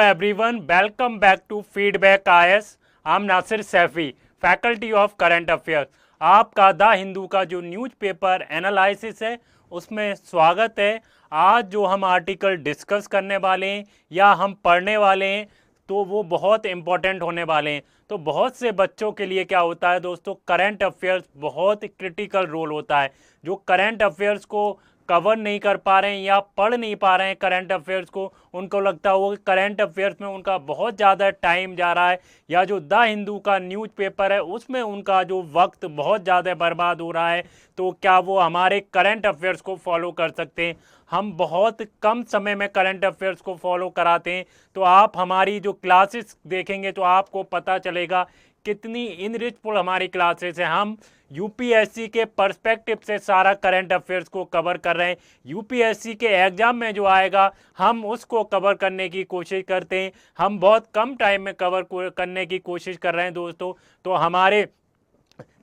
everyone, welcome back to Feedback IS. I'm Nasir Saifi, faculty of current affairs. आपका the Hindu का जो newspaper analysis है उसमें स्वागत है। आज जो हम आर्टिकल डिस्कस करने वाले हैं या हम पढ़ने वाले हैं तो वो बहुत इम्पोर्टेंट होने वाले हैं। तो बहुत से बच्चों के लिए क्या होता है दोस्तों, करंट अफेयर्स बहुत क्रिटिकल रोल होता है। जो करंट अफेयर्स को कवर नहीं कर पा रहे हैं या पढ़ नहीं पा रहे हैं करंट अफेयर्स को, उनको लगता होगा कि करंट अफेयर्स में उनका बहुत ज़्यादा टाइम जा रहा है या जो द हिंदू का न्यूज़पेपर है उसमें उनका जो वक्त बहुत ज़्यादा बर्बाद हो रहा है, तो क्या वो हमारे करंट अफेयर्स को फॉलो कर सकते हैं। हम बहुत कम समय में करंट अफेयर्स को फॉलो कराते हैं। तो आप हमारी जो क्लासेस देखेंगे तो आपको पता चलेगा कितनी इनरिचफुल हमारी क्लासेस हैं। हम यूपीएससी के पर्सपेक्टिव से सारा करंट अफेयर्स को कवर कर रहे हैं। यूपीएससी के एग्ज़ाम में जो आएगा हम उसको कवर करने की कोशिश करते हैं। हम बहुत कम टाइम में कवर करने की कोशिश कर रहे हैं दोस्तों। तो हमारे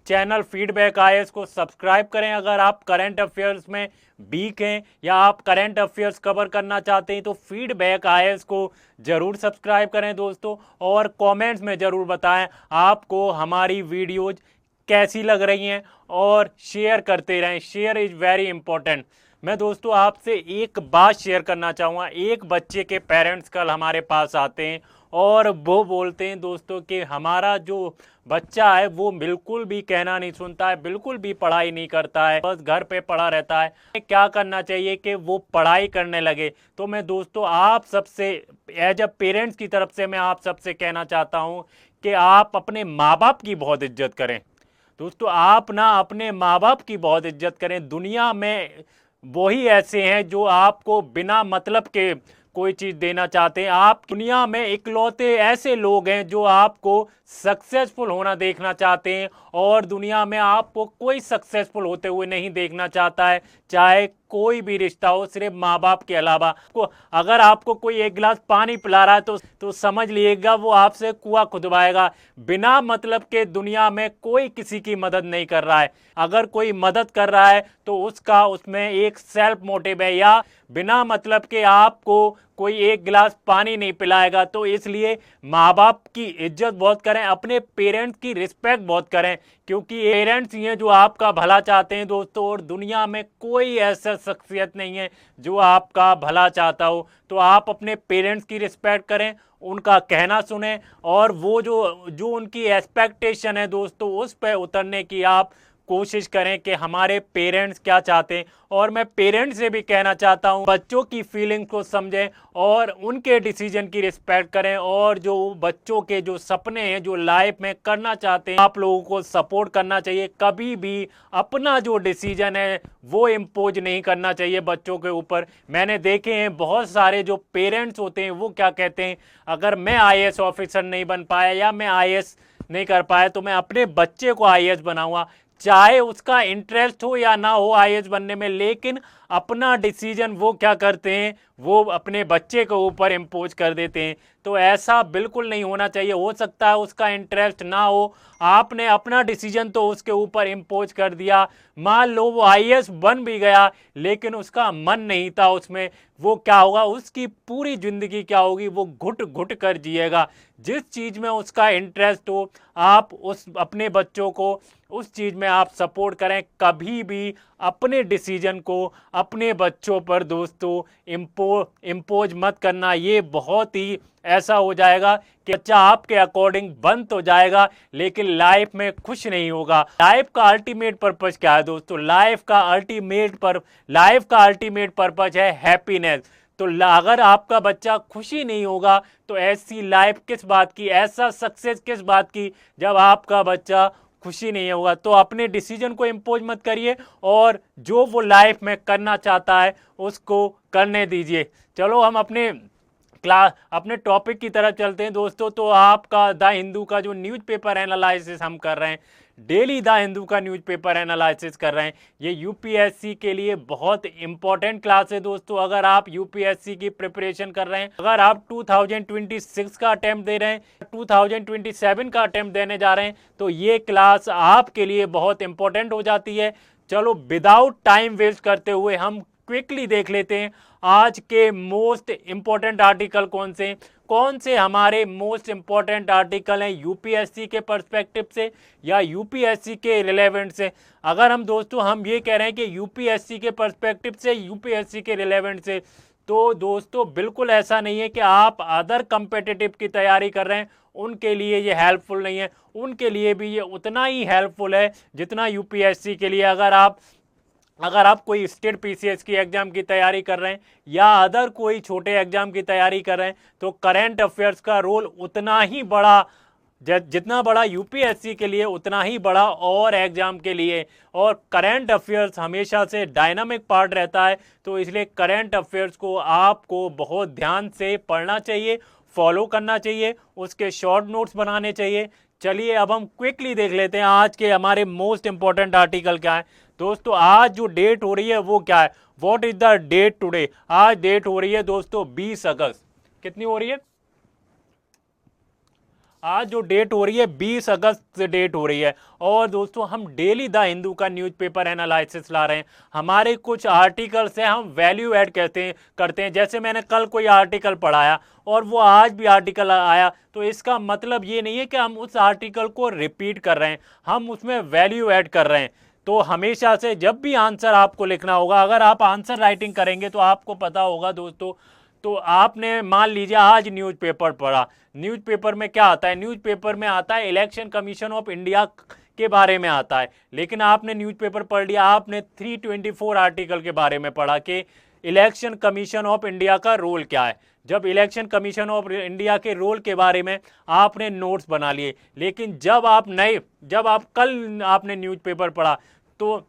चैनल फीडबैक आईएएस को सब्सक्राइब करें अगर आप करंट अफेयर्स में वीक हैं या आप करंट अफेयर्स कवर करना चाहते हैं तो फीडबैक आईएएस को ज़रूर सब्सक्राइब करें दोस्तों। और कमेंट्स में ज़रूर बताएं आपको हमारी वीडियोज़ कैसी लग रही हैं और शेयर करते रहें। Share is very important. मैं दोस्तों आपसे एक बात शेयर करना चाहूँगा। एक बच्चे के पेरेंट्स कल हमारे पास आते हैं और वो बोलते हैं दोस्तों कि हमारा जो बच्चा है वो बिल्कुल भी कहना नहीं सुनता है, बिल्कुल भी पढ़ाई नहीं करता है, बस घर पे पड़ा रहता है। क्या करना चाहिए कि वो पढ़ाई करने लगे। तो मैं दोस्तों आप सबसे एज अ पेरेंट्स की तरफ से मैं आप सबसे कहना चाहता हूँ कि आप अपने माँ बाप की बहुत इज्जत करें दोस्तों। आप ना अपने माँ बाप की बहुत इज्जत करें। दुनिया में वही ऐसे हैं जो आपको बिना मतलब के कोई चीज़ देना चाहते हैं। आप दुनिया में इकलौते ऐसे लोग हैं जो आपको सक्सेसफुल होना देखना चाहते हैं और दुनिया में आपको कोई सक्सेसफुल होते हुए नहीं देखना चाहता है, चाहे कोई भी रिश्ता हो, सिर्फ माँ बाप के अलावा। अगर आपको कोई एक गिलास पानी पिला रहा है तो समझ लीजिएगा वो आपसे कुआं खुदवाएगा। बिना मतलब के दुनिया में कोई किसी की मदद नहीं कर रहा है। अगर कोई मदद कर रहा है तो उसमें एक सेल्फ मोटिव है या बिना मतलब के आपको कोई एक गिलास पानी नहीं पिलाएगा। तो इसलिए माँ बाप की इज्जत बहुत करें, अपने पेरेंट्स की रिस्पेक्ट बहुत करें, क्योंकि पेरेंट्स ही हैं जो आपका भला चाहते हैं दोस्तों। और दुनिया में कोई ऐसा शख्सियत नहीं है जो आपका भला चाहता हो। तो आप अपने पेरेंट्स की रिस्पेक्ट करें, उनका कहना सुने और वो जो उनकी एक्सपेक्टेशन है दोस्तों उस पर उतरने की आप कोशिश करें कि हमारे पेरेंट्स क्या चाहते हैं। और मैं पेरेंट्स से भी कहना चाहता हूं बच्चों की फीलिंग्स को समझें और उनके डिसीजन की रिस्पेक्ट करें। और जो बच्चों के जो सपने हैं जो लाइफ में करना चाहते हैं आप लोगों को सपोर्ट करना चाहिए। कभी भी अपना जो डिसीजन है वो इम्पोज नहीं करना चाहिए बच्चों के ऊपर। मैंने देखे हैं बहुत सारे जो पेरेंट्स होते हैं वो क्या कहते हैं, अगर मैं आईएएस ऑफिसर नहीं बन पाया या मैं आईएएस नहीं कर पाया तो मैं अपने बच्चे को आईएएस बनाऊंगा, चाहे उसका इंटरेस्ट हो या ना हो आईएएस बनने में। लेकिन अपना डिसीजन वो क्या करते हैं, वो अपने बच्चे के ऊपर इम्पोज कर देते हैं। तो ऐसा बिल्कुल नहीं होना चाहिए। हो सकता है उसका इंटरेस्ट ना हो, आपने अपना डिसीजन तो उसके ऊपर इम्पोज कर दिया। मान लो वो आईएएस बन भी गया लेकिन उसका मन नहीं था उसमें, वो क्या होगा, उसकी पूरी ज़िंदगी क्या होगी, वो घुट घुट कर जिएगा। जिस चीज़ में उसका इंटरेस्ट हो आप उस अपने बच्चों को उस चीज़ में आप सपोर्ट करें। कभी भी अपने डिसीजन को अपने बच्चों पर दोस्तों इम्पोज मत करना। ये बहुत ही ऐसा हो जाएगा कि बच्चा आपके अकॉर्डिंग बन तो जाएगा लेकिन लाइफ में खुश नहीं होगा। लाइफ का अल्टीमेट पर्पस क्या है दोस्तों, लाइफ का अल्टीमेट पर्पस है हैप्पीनेस। तो अगर आपका बच्चा खुशी नहीं होगा तो ऐसी लाइफ किस बात की, ऐसा सक्सेस किस बात की जब आपका बच्चा खुशी नहीं होगा। तो अपने डिसीजन को इम्पोज मत करिए और जो वो लाइफ में करना चाहता है उसको करने दीजिए। चलो हम अपने टॉपिक की तरफ चलते हैं दोस्तों। तो आपका द हिंदू का जो न्यूज़पेपर एनालिसिस हम कर रहे हैं, डेली द हिंदू का न्यूज़पेपर एनालिसिस कर रहे हैं, ये यूपीएससी के लिए बहुत इंपॉर्टेंट क्लास है दोस्तों। अगर आप यूपीएससी की प्रिपरेशन कर रहे हैं, अगर आप 2026 का अटेम्प्ट दे रहे हैं, 2027 का अटेम्प्ट देने जा रहे हैं, तो ये क्लास आपके लिए बहुत इंपॉर्टेंट हो जाती है। चलो विदाउट टाइम वेस्ट करते हुए हम क्विकली देख लेते हैं आज के मोस्ट इंपॉर्टेंट आर्टिकल कौन से कौन से हमारे मोस्ट इंपॉर्टेंट आर्टिकल हैं यूपीएससी के पर्सपेक्टिव से या यूपीएससी के रिलेवेंट से। अगर हम दोस्तों हम ये कह रहे हैं कि यूपीएससी के पर्सपेक्टिव से, यूपीएससी के रिलेवेंट से, तो दोस्तों बिल्कुल ऐसा नहीं है कि आप अदर कम्पिटिटिव की तैयारी कर रहे हैं उनके लिए ये हेल्पफुल नहीं है, उनके लिए भी ये उतना ही हेल्पफुल है जितना यूपीएससी के लिए। अगर आप कोई स्टेट पीसीएस की एग्जाम की तैयारी कर रहे हैं या अदर कोई छोटे एग्जाम की तैयारी कर रहे हैं तो करंट अफेयर्स का रोल उतना ही बड़ा, जितना बड़ा यूपीएससी के लिए उतना ही बड़ा और एग्जाम के लिए। और करंट अफेयर्स हमेशा से डायनामिक पार्ट रहता है, तो इसलिए करंट अफेयर्स को आपको बहुत ध्यान से पढ़ना चाहिए, फॉलो करना चाहिए, उसके शॉर्ट नोट्स बनाने चाहिए। चलिए अब हम क्विकली देख लेते हैं आज के हमारे मोस्ट इंपॉर्टेंट आर्टिकल क्या है। दोस्तों आज जो डेट हो रही है वो क्या है, what is the date today. आज डेट हो रही है दोस्तों 20 अगस्त। कितनी हो रही है आज जो डेट हो रही है 20 अगस्त डेट हो रही है। और दोस्तों हम डेली द हिंदू का न्यूज़पेपर एनालिसिस ला रहे हैं। हमारे कुछ आर्टिकल्स हैं हम वैल्यू ऐड करते हैं। जैसे मैंने कल कोई आर्टिकल पढ़ाया और वो आज भी आर्टिकल आया, तो इसका मतलब ये नहीं है कि हम उस आर्टिकल को रिपीट कर रहे हैं, हम उसमें वैल्यू ऐड कर रहे हैं। तो हमेशा से जब भी आंसर आपको लिखना होगा, अगर आप आंसर राइटिंग करेंगे तो आपको पता होगा दोस्तों, तो आपने मान लीजिए आज न्यूज़पेपर पढ़ा, न्यूज़पेपर में क्या आता है, न्यूज़पेपर में आता है इलेक्शन कमीशन ऑफ इंडिया के बारे में आता है। लेकिन आपने न्यूज़पेपर पढ़ लिया, आपने 324 आर्टिकल के बारे में पढ़ा कि इलेक्शन कमीशन ऑफ इंडिया का रोल क्या है। जब इलेक्शन कमीशन ऑफ इंडिया के रोल के बारे में आपने नोट्स बना लिए, लेकिन जब आप कल आपने न्यूज़पेपर पढ़ा तो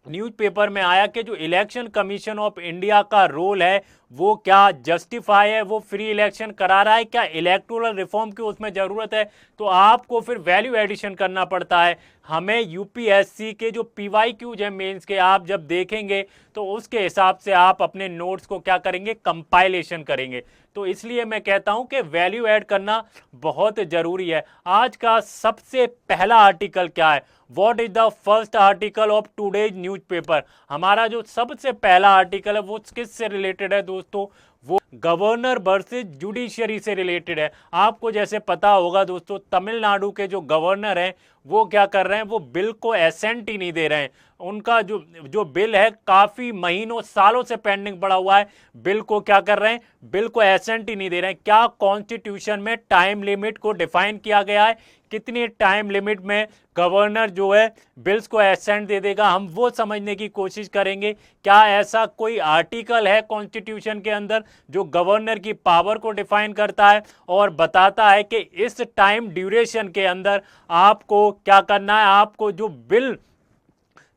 न्यूज़पेपर में आया कि जो इलेक्शन कमीशन ऑफ इंडिया का रोल है वो क्या जस्टिफाई है, वो फ्री इलेक्शन करा रहा है, क्या इलेक्टोरल रिफॉर्म की उसमें ज़रूरत है। तो आपको फिर वैल्यू एडिशन करना पड़ता है। हमें यूपीएससी के जो पीवाईक्यूज हैं मेंस के, आप जब देखेंगे तो उसके हिसाब से आप अपने नोट्स को क्या करेंगे, कंपाइलेशन करेंगे। तो इसलिए मैं कहता हूं कि वैल्यू ऐड करना बहुत ज़रूरी है। आज का सबसे पहला आर्टिकल क्या है, what is the first article of today's newspaper. हमारा जो सबसे पहला आर्टिकल है वो किससे रिलेटेड है दोस्तों, वो गवर्नर वर्सेस जुडिशरी से रिलेटेड है। आपको जैसे पता होगा दोस्तों, तमिलनाडु के जो गवर्नर हैं वो क्या कर रहे हैं, वो बिल को एसेंट ही नहीं दे रहे हैं। उनका जो बिल है काफ़ी महीनों सालों से पेंडिंग पड़ा हुआ है, बिल को क्या कर रहे हैं, बिल को एसेंट ही नहीं दे रहे हैं। क्या कॉन्स्टिट्यूशन में टाइम लिमिट को डिफाइन किया गया है, कितनी टाइम लिमिट में गवर्नर जो है बिल्स को एसेंट दे देगा, हम वो समझने की कोशिश करेंगे। क्या ऐसा कोई आर्टिकल है कॉन्स्टिट्यूशन के अंदर जो गवर्नर की पावर को डिफाइन करता है और बताता है कि इस टाइम ड्यूरेशन के अंदर आपको क्या करना है, आपको जो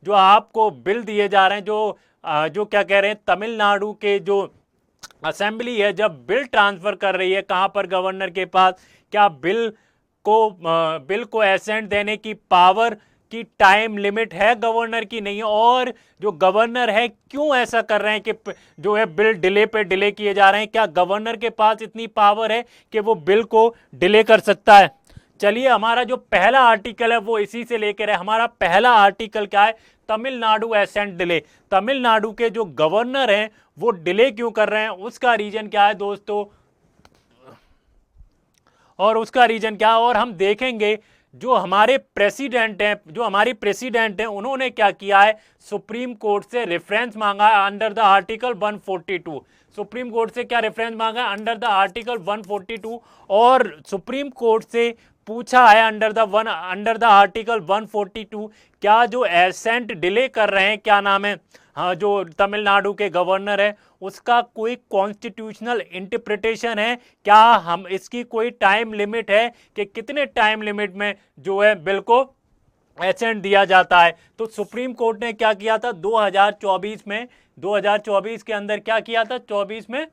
आपको बिल दिए जा रहे हैं, जो क्या कह रहे हैं, तमिलनाडु के जो असेंबली है जब बिल ट्रांसफर कर रही है कहां पर, गवर्नर के पास, क्या बिल को एसेंट देने की पावर की टाइम लिमिट है गवर्नर की, नहीं है। और जो गवर्नर है क्यों ऐसा कर रहे हैं कि जो है बिल डिले पे डिले किए जा रहे हैं, क्या गवर्नर के पास इतनी पावर है कि वो बिल को डिले कर सकता है। चलिए हमारा जो पहला आर्टिकल है वो इसी से लेकर है। हमारा पहला आर्टिकल क्या है, तमिलनाडु एसेंट डिले। तमिलनाडु के जो गवर्नर हैं वो डिले क्यों कर रहे हैं, उसका रीजन क्या है दोस्तों, और उसका रीजन क्या है। और हम देखेंगे जो हमारी प्रेसिडेंट हैं उन्होंने क्या किया है, सुप्रीम कोर्ट से रेफरेंस मांगा है under the article 142। Supreme court से क्या रेफरेंस मांगा है, अंडर द आर्टिकल 142। और सुप्रीम कोर्ट से पूछा है अंडर द आर्टिकल 142, क्या जो एसेंट डिले कर रहे हैं, क्या नाम है, हाँ, जो तमिलनाडु के गवर्नर है, उसका कोई कॉन्स्टिट्यूशनल इंटरप्रिटेशन है, क्या हम इसकी कोई टाइम लिमिट है कि कितने टाइम लिमिट में जो है बिल को एसेंट दिया जाता है। तो सुप्रीम कोर्ट ने क्या किया था 2024 के अंदर क्या किया था, 24 में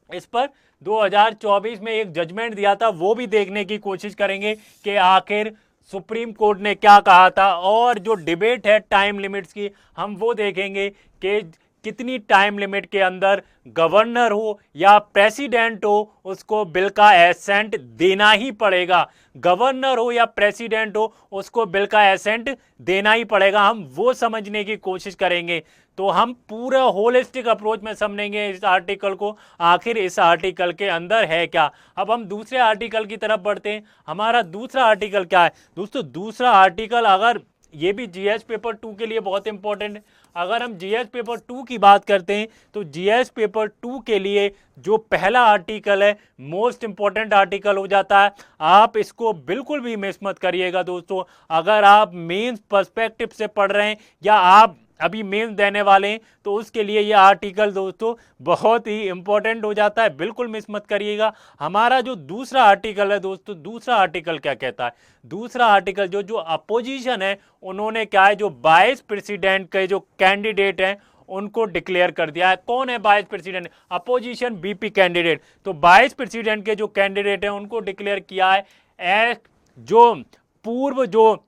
इस पर 2024 में एक जजमेंट दिया था, वो भी देखने की कोशिश करेंगे कि आखिर सुप्रीम कोर्ट ने क्या कहा था। और जो डिबेट है टाइम लिमिट्स की, हम वो देखेंगे कि कितनी टाइम लिमिट के अंदर गवर्नर हो या प्रेसिडेंट हो उसको बिल का एसेंट देना ही पड़ेगा। गवर्नर हो या प्रेसिडेंट हो उसको बिल का एसेंट देना ही पड़ेगा, हम वो समझने की कोशिश करेंगे। तो हम पूरा होलिस्टिक अप्रोच में समझेंगे इस आर्टिकल को, आखिर इस आर्टिकल के अंदर है क्या। अब हम दूसरे आर्टिकल की तरफ बढ़ते हैं। हमारा दूसरा आर्टिकल क्या है दोस्तों? दूसरा आर्टिकल, अगर ये भी जीएस पेपर 2 के लिए बहुत इंपॉर्टेंट है। अगर हम जीएस पेपर 2 की बात करते हैं तो जीएस पेपर 2 के लिए जो पहला आर्टिकल है मोस्ट इंपॉर्टेंट आर्टिकल हो जाता है। आप इसको बिल्कुल भी मिस मत करिएगा दोस्तों। अगर आप मेंस पर्सपेक्टिव से पढ़ रहे हैं या आप अभी मेंस देने वाले हैं तो उसके लिए ये आर्टिकल दोस्तों बहुत ही इंपॉर्टेंट हो जाता है, बिल्कुल मिस मत करिएगा। हमारा जो दूसरा आर्टिकल है दोस्तों, दूसरा आर्टिकल क्या कहता है? दूसरा आर्टिकल जो जो अपोजिशन है उन्होंने क्या है, जो वाइस प्रेसिडेंट के जो कैंडिडेट हैं उनको डिक्लेयर कर दिया है। कौन है vice president? Opposition BP candidate. तो वाइस प्रेसिडेंट के जो कैंडिडेट हैं उनको डिक्लेयर किया है जो पूर्व जो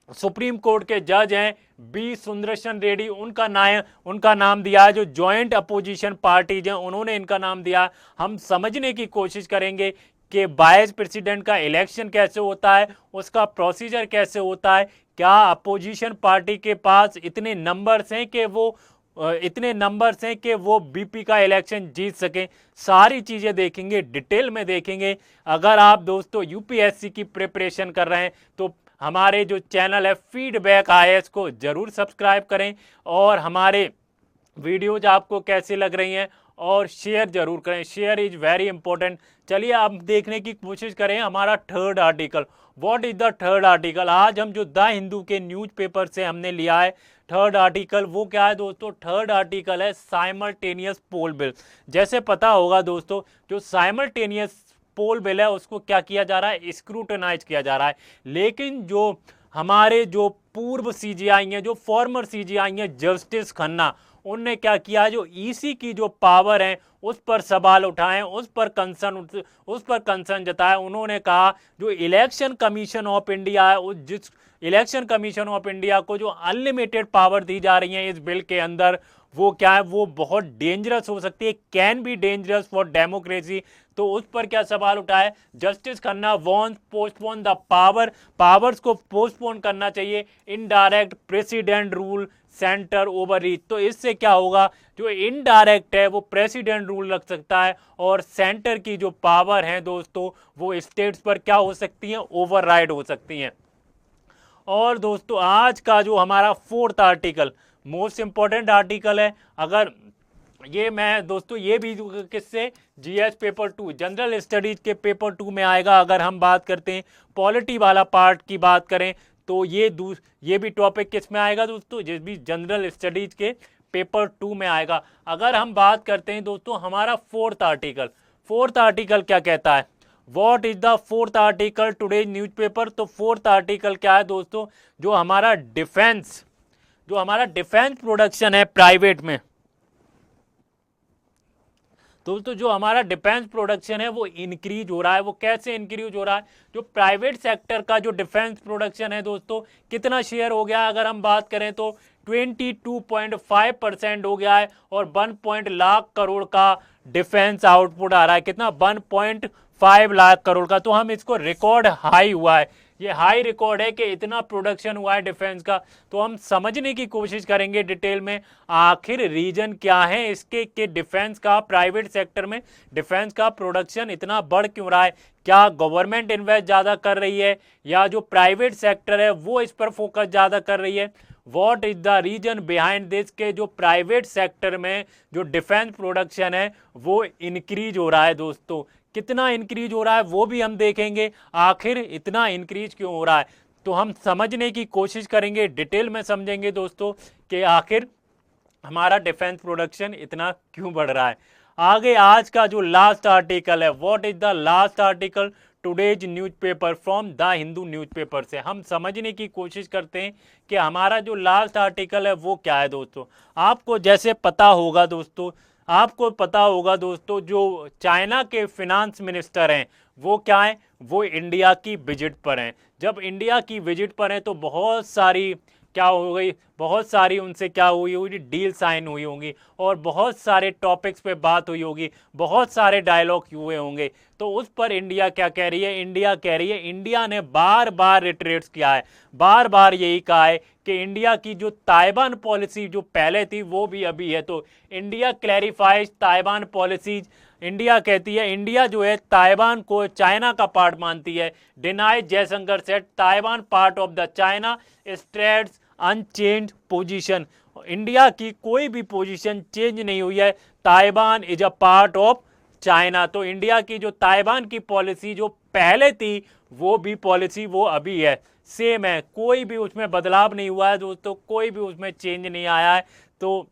सुप्रीम कोर्ट के जज हैं बी सुंदरशन रेड्डी, उनका नाम दिया है। जो जॉइंट अपोजिशन पार्टीज हैं उन्होंने इनका नाम दिया। हम समझने की कोशिश करेंगे कि वाइस प्रेसिडेंट का इलेक्शन कैसे होता है, उसका प्रोसीजर कैसे होता है, क्या अपोजिशन पार्टी के पास इतने नंबर्स हैं कि वो बीपी का इलेक्शन जीत सकें। सारी चीज़ें देखेंगे, डिटेल में देखेंगे। अगर आप दोस्तों यूपीएससी की प्रिपरेशन कर रहे हैं तो हमारे जो चैनल है फीडबैक आईएएस को जरूर सब्सक्राइब करें, और हमारे वीडियोज आपको कैसी लग रही हैं और शेयर जरूर करें। Share is very important. चलिए अब देखने की कोशिश करें हमारा third article. What is the third article? आज हम जो द हिंदू के न्यूज़पेपर से हमने लिया है थर्ड आर्टिकल, वो क्या है दोस्तों? थर्ड आर्टिकल है साइमल्टेनियस पोल बिल। जैसे पता होगा दोस्तों, जो साइमल्टेनियस पोल बिल है उसको क्या किया जा रहा है? स्क्रूटनाइज किया जा रहा है। लेकिन जो हमारे जो पूर्व सीजीआई हैं, जो फॉर्मर सीजीआई हैं जस्टिस खन्ना, उनने क्या किया? जो ईसी की जो पावर है उस पर सवाल उठाएं, उस पर कंसर्न जताया। उन्होंने कहा जो इलेक्शन कमीशन ऑफ इंडिया है, जिस इलेक्शन कमीशन ऑफ इंडिया को जो अनलिमिटेड पावर दी जा रही है इस बिल के अंदर, वो क्या है, वो बहुत डेंजरस हो सकती है, can be dangerous for democracy. तो उस पर क्या सवाल उठाए? Justice Khanna wants postpone the powers को पोस्टपोन करना चाहिए। Indirect president rule centre over reach. तो इससे क्या होगा? जो इनडायरेक्ट है वो प्रेसिडेंट रूल रख सकता है, और सेंटर की जो पावर है दोस्तों वो स्टेट्स पर क्या हो सकती हैं? ओवरराइड हो सकती हैं। और दोस्तों आज का जो हमारा fourth article most important article है। अगर ये मैं दोस्तों ये भी किससे? जीएस पेपर 2 जनरल स्टडीज के पेपर 2 में आएगा। अगर हम बात करते हैं पॉलिटी वाला पार्ट की बात करें तो ये भी टॉपिक किस में आएगा दोस्तों? ये भी जनरल स्टडीज के पेपर 2 में आएगा। अगर हम बात करते हैं दोस्तों हमारा फोर्थ आर्टिकल क्या कहता है? What is the fourth article today's newspaper? तो फोर्थ आर्टिकल क्या है दोस्तों? जो हमारा डिफेंस प्रोडक्शन है प्राइवेट में दोस्तों, जो हमारा डिफेंस प्रोडक्शन है वो इंक्रीज हो रहा है। वो कैसे इंक्रीज हो रहा है? जो प्राइवेट सेक्टर का जो डिफेंस प्रोडक्शन है दोस्तों, कितना शेयर हो गया? अगर हम बात करें तो 22.5% हो गया है, और 1 लाख करोड़ का डिफेंस आउटपुट आ रहा है। कितना? 1.5 लाख करोड़ का। तो हम इसको रिकॉर्ड हाई हुआ है, ये हाई रिकॉर्ड है कि इतना प्रोडक्शन हुआ है डिफेंस का। तो हम समझने की कोशिश करेंगे डिटेल में आखिर रीजन क्या है इसके कि डिफेंस का, प्राइवेट सेक्टर में डिफेंस का प्रोडक्शन इतना बढ़ क्यों रहा है। क्या गवर्नमेंट इन्वेस्ट ज़्यादा कर रही है, या जो प्राइवेट सेक्टर है वो इस पर फोकस ज़्यादा कर रही है? What is the reason behind this के जो प्राइवेट सेक्टर में जो डिफेंस प्रोडक्शन है वो इंक्रीज हो रहा है दोस्तों। कितना इंक्रीज हो रहा है वो भी हम देखेंगे, आखिर इतना इंक्रीज क्यों हो रहा है। तो हम समझने की कोशिश करेंगे, डिटेल में समझेंगे दोस्तों कि आखिर हमारा डिफेंस प्रोडक्शन इतना क्यों बढ़ रहा है। आगे आज का जो लास्ट आर्टिकल है, what is the last article today's newspaper from the Hindu newspaper से हम समझने की कोशिश करते हैं कि हमारा जो लास्ट आर्टिकल है वो क्या है दोस्तों। आपको जैसे पता होगा दोस्तों जो चाइना के फिनांस मिनिस्टर हैं वो क्या है, वो इंडिया की विजिट पर हैं। जब इंडिया की विजिट पर हैं तो बहुत सारी उनसे क्या हुई होगी, डील साइन हुई होंगी, और बहुत सारे टॉपिक्स पे बात हुई होगी, बहुत सारे डायलॉग हुए होंगे। तो उस पर इंडिया क्या कह रही है? इंडिया कह रही है, इंडिया ने बार बार रिट्रेट्स किया है, बार बार यही कहा है कि इंडिया की जो ताइवान पॉलिसी जो पहले थी वो भी अभी है। तो India clarifies Taiwan policies. India कहती है, इंडिया जो है ताइवान को चाइना का पार्ट मानती है। Deny Jaishankar set Taiwan part of the China straits unchange position. India की कोई भी पोजीशन चेंज नहीं हुई है। Taiwan is a part of China. तो इंडिया की जो ताइवान की पॉलिसी जो पहले थी वो भी पॉलिसी वो अभी है, सेम है, कोई भी उसमें बदलाव नहीं हुआ है दोस्तों, कोई भी उसमें चेंज नहीं आया है। तो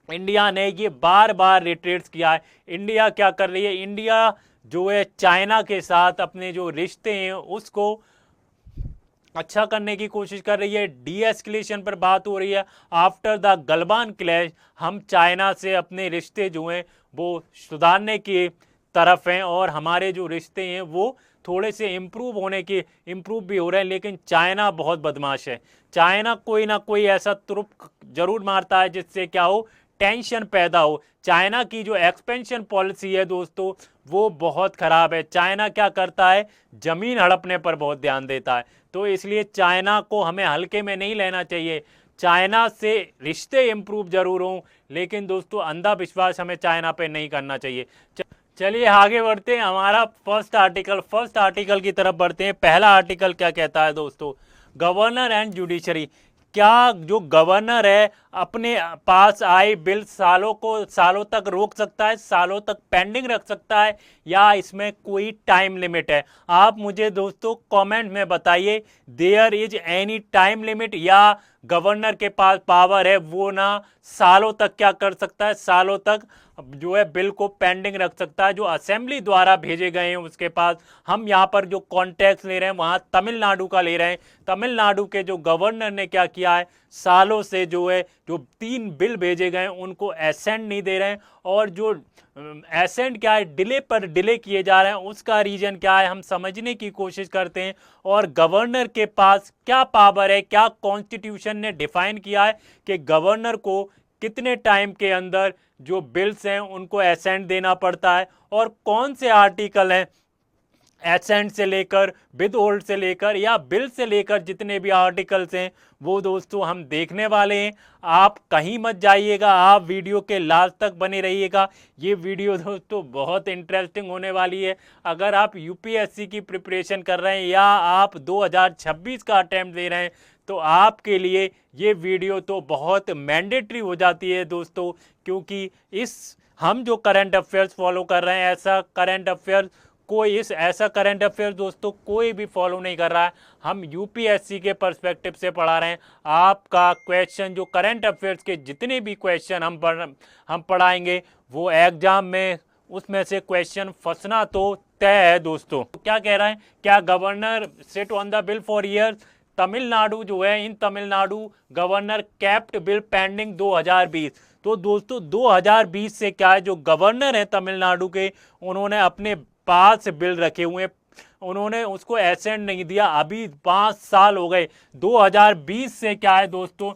इंडिया ने ये बार बार रिट्रेट किया है। इंडिया क्या कर रही है, इंडिया जो है चाइना के साथ अपने जो रिश्ते हैं उसको अच्छा करने की कोशिश कर रही है। डी एस्केलेशन पर बात हो रही है। आफ्टर द गलवान क्लैश हम चाइना से अपने रिश्ते जो हैं वो सुधारने की तरफ हैं और हमारे जो रिश्ते हैं वो थोड़े से इम्प्रूव भी हो रहे हैं। लेकिन चाइना बहुत बदमाश है। चाइना कोई ना कोई ऐसा तुरुप जरूर मारता है जिससे क्या हो, टेंशन पैदा हो। चाइना की जो एक्सपेंशन पॉलिसी है दोस्तों वो बहुत खराब है। चाइना क्या करता है, जमीन हड़पने पर बहुत ध्यान देता है। तो इसलिए चाइना को हमें हल्के में नहीं लेना चाहिए। चाइना से रिश्ते इम्प्रूव जरूर हों, लेकिन दोस्तों अंधा विश्वास हमें चाइना पे नहीं करना चाहिए। चलिए आगे बढ़ते हैं। हमारा फर्स्ट आर्टिकल की तरफ बढ़ते हैं। पहला आर्टिकल क्या कहता है दोस्तों, गवर्नर एंड जुडिशरी। क्या जो गवर्नर है अपने पास आए बिल सालों तक रोक सकता है, सालों तक पेंडिंग रख सकता है, या इसमें कोई टाइम लिमिट है? आप मुझे दोस्तों कमेंट में बताइए, there is any time limit, या गवर्नर के पास पावर है वो ना सालों तक क्या कर सकता है, सालों तक जो है बिल को पेंडिंग रख सकता है जो असेंबली द्वारा भेजे गए हैं उसके पास। हम यहाँ पर जो कॉन्टेक्स्ट ले रहे हैं वहाँ तमिलनाडु का ले रहे हैं। तमिलनाडु के जो गवर्नर ने क्या किया है, सालों से जो है जो 3 बिल भेजे गए उनको एसेंट नहीं दे रहे हैं, और जो एसेंट क्या है, डिले पर डिले किए जा रहे हैं, उसका रीजन क्या है हम समझने की कोशिश करते हैं। और गवर्नर के पास क्या पावर है, क्या कॉन्स्टिट्यूशन ने डिफाइन किया है कि गवर्नर को कितने टाइम के अंदर जो बिल्स हैं उनको एसेंट देना पड़ता है, और कौन से आर्टिकल हैं एसेंट से लेकर विद होल्ड से लेकर या बिल से लेकर जितने भी आर्टिकल्स हैं वो दोस्तों हम देखने वाले हैं। आप कहीं मत जाइएगा, आप वीडियो के लास्ट तक बने रहिएगा। ये वीडियो दोस्तों बहुत इंटरेस्टिंग होने वाली है। अगर आप यूपीएससी की प्रिपरेशन कर रहे हैं या आप 2026 का अटेम्प्ट दे रहे हैं तो आपके लिए ये वीडियो तो बहुत मैंडेटरी हो जाती है दोस्तों, क्योंकि हम जो करंट अफेयर्स फॉलो कर रहे हैं ऐसा करंट अफेयर्स दोस्तों कोई भी फॉलो नहीं कर रहा है। हम यूपीएससी के पर्सपेक्टिव से पढ़ा रहे हैं। आपका क्वेश्चन जो करंट अफेयर्स के जितने भी क्वेश्चन हम पढ़ाएंगे वो एग्जाम में उसमें से क्वेश्चन फंसना तो तय है दोस्तों। क्या कह रहा है, क्या governor sit on the bill for years? Tamil Nadu जो है, in Tamil Nadu governor kept bill pending 2020। तो दोस्तों 2020 से क्या है, जो गवर्नर है तमिलनाडु के उन्होंने अपने पास बिल रखे हुए, उन्होंने उसको एसेंट नहीं दिया। अभी 5 साल हो गए। 2020 से क्या है दोस्तों,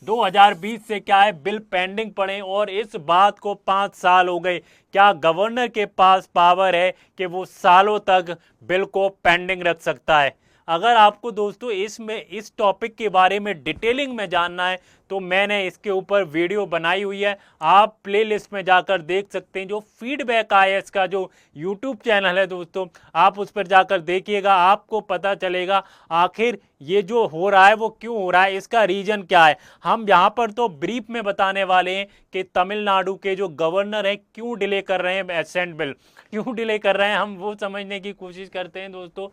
2020 से क्या है बिल पेंडिंग पड़े और इस बात को 5 साल हो गए। क्या गवर्नर के पास पावर है कि वो सालों तक बिल को पेंडिंग रख सकता है? अगर आपको दोस्तों इस टॉपिक के बारे में डिटेलिंग में जानना है तो मैंने इसके ऊपर वीडियो बनाई हुई है, आप प्लेलिस्ट में जाकर देख सकते हैं। जो फीडबैक आईएएस का जो यूट्यूब चैनल है दोस्तों, आप उस पर जाकर देखिएगा, आपको पता चलेगा आखिर ये जो हो रहा है वो क्यों हो रहा है, इसका रीजन क्या है। हम यहाँ पर तो ब्रीफ में बताने वाले हैं कि तमिलनाडु के जो गवर्नर हैं क्यों डिले कर रहे हैं एसेंट बिल, क्यों डिले कर रहे हैं, हम वो समझने की कोशिश करते हैं दोस्तों।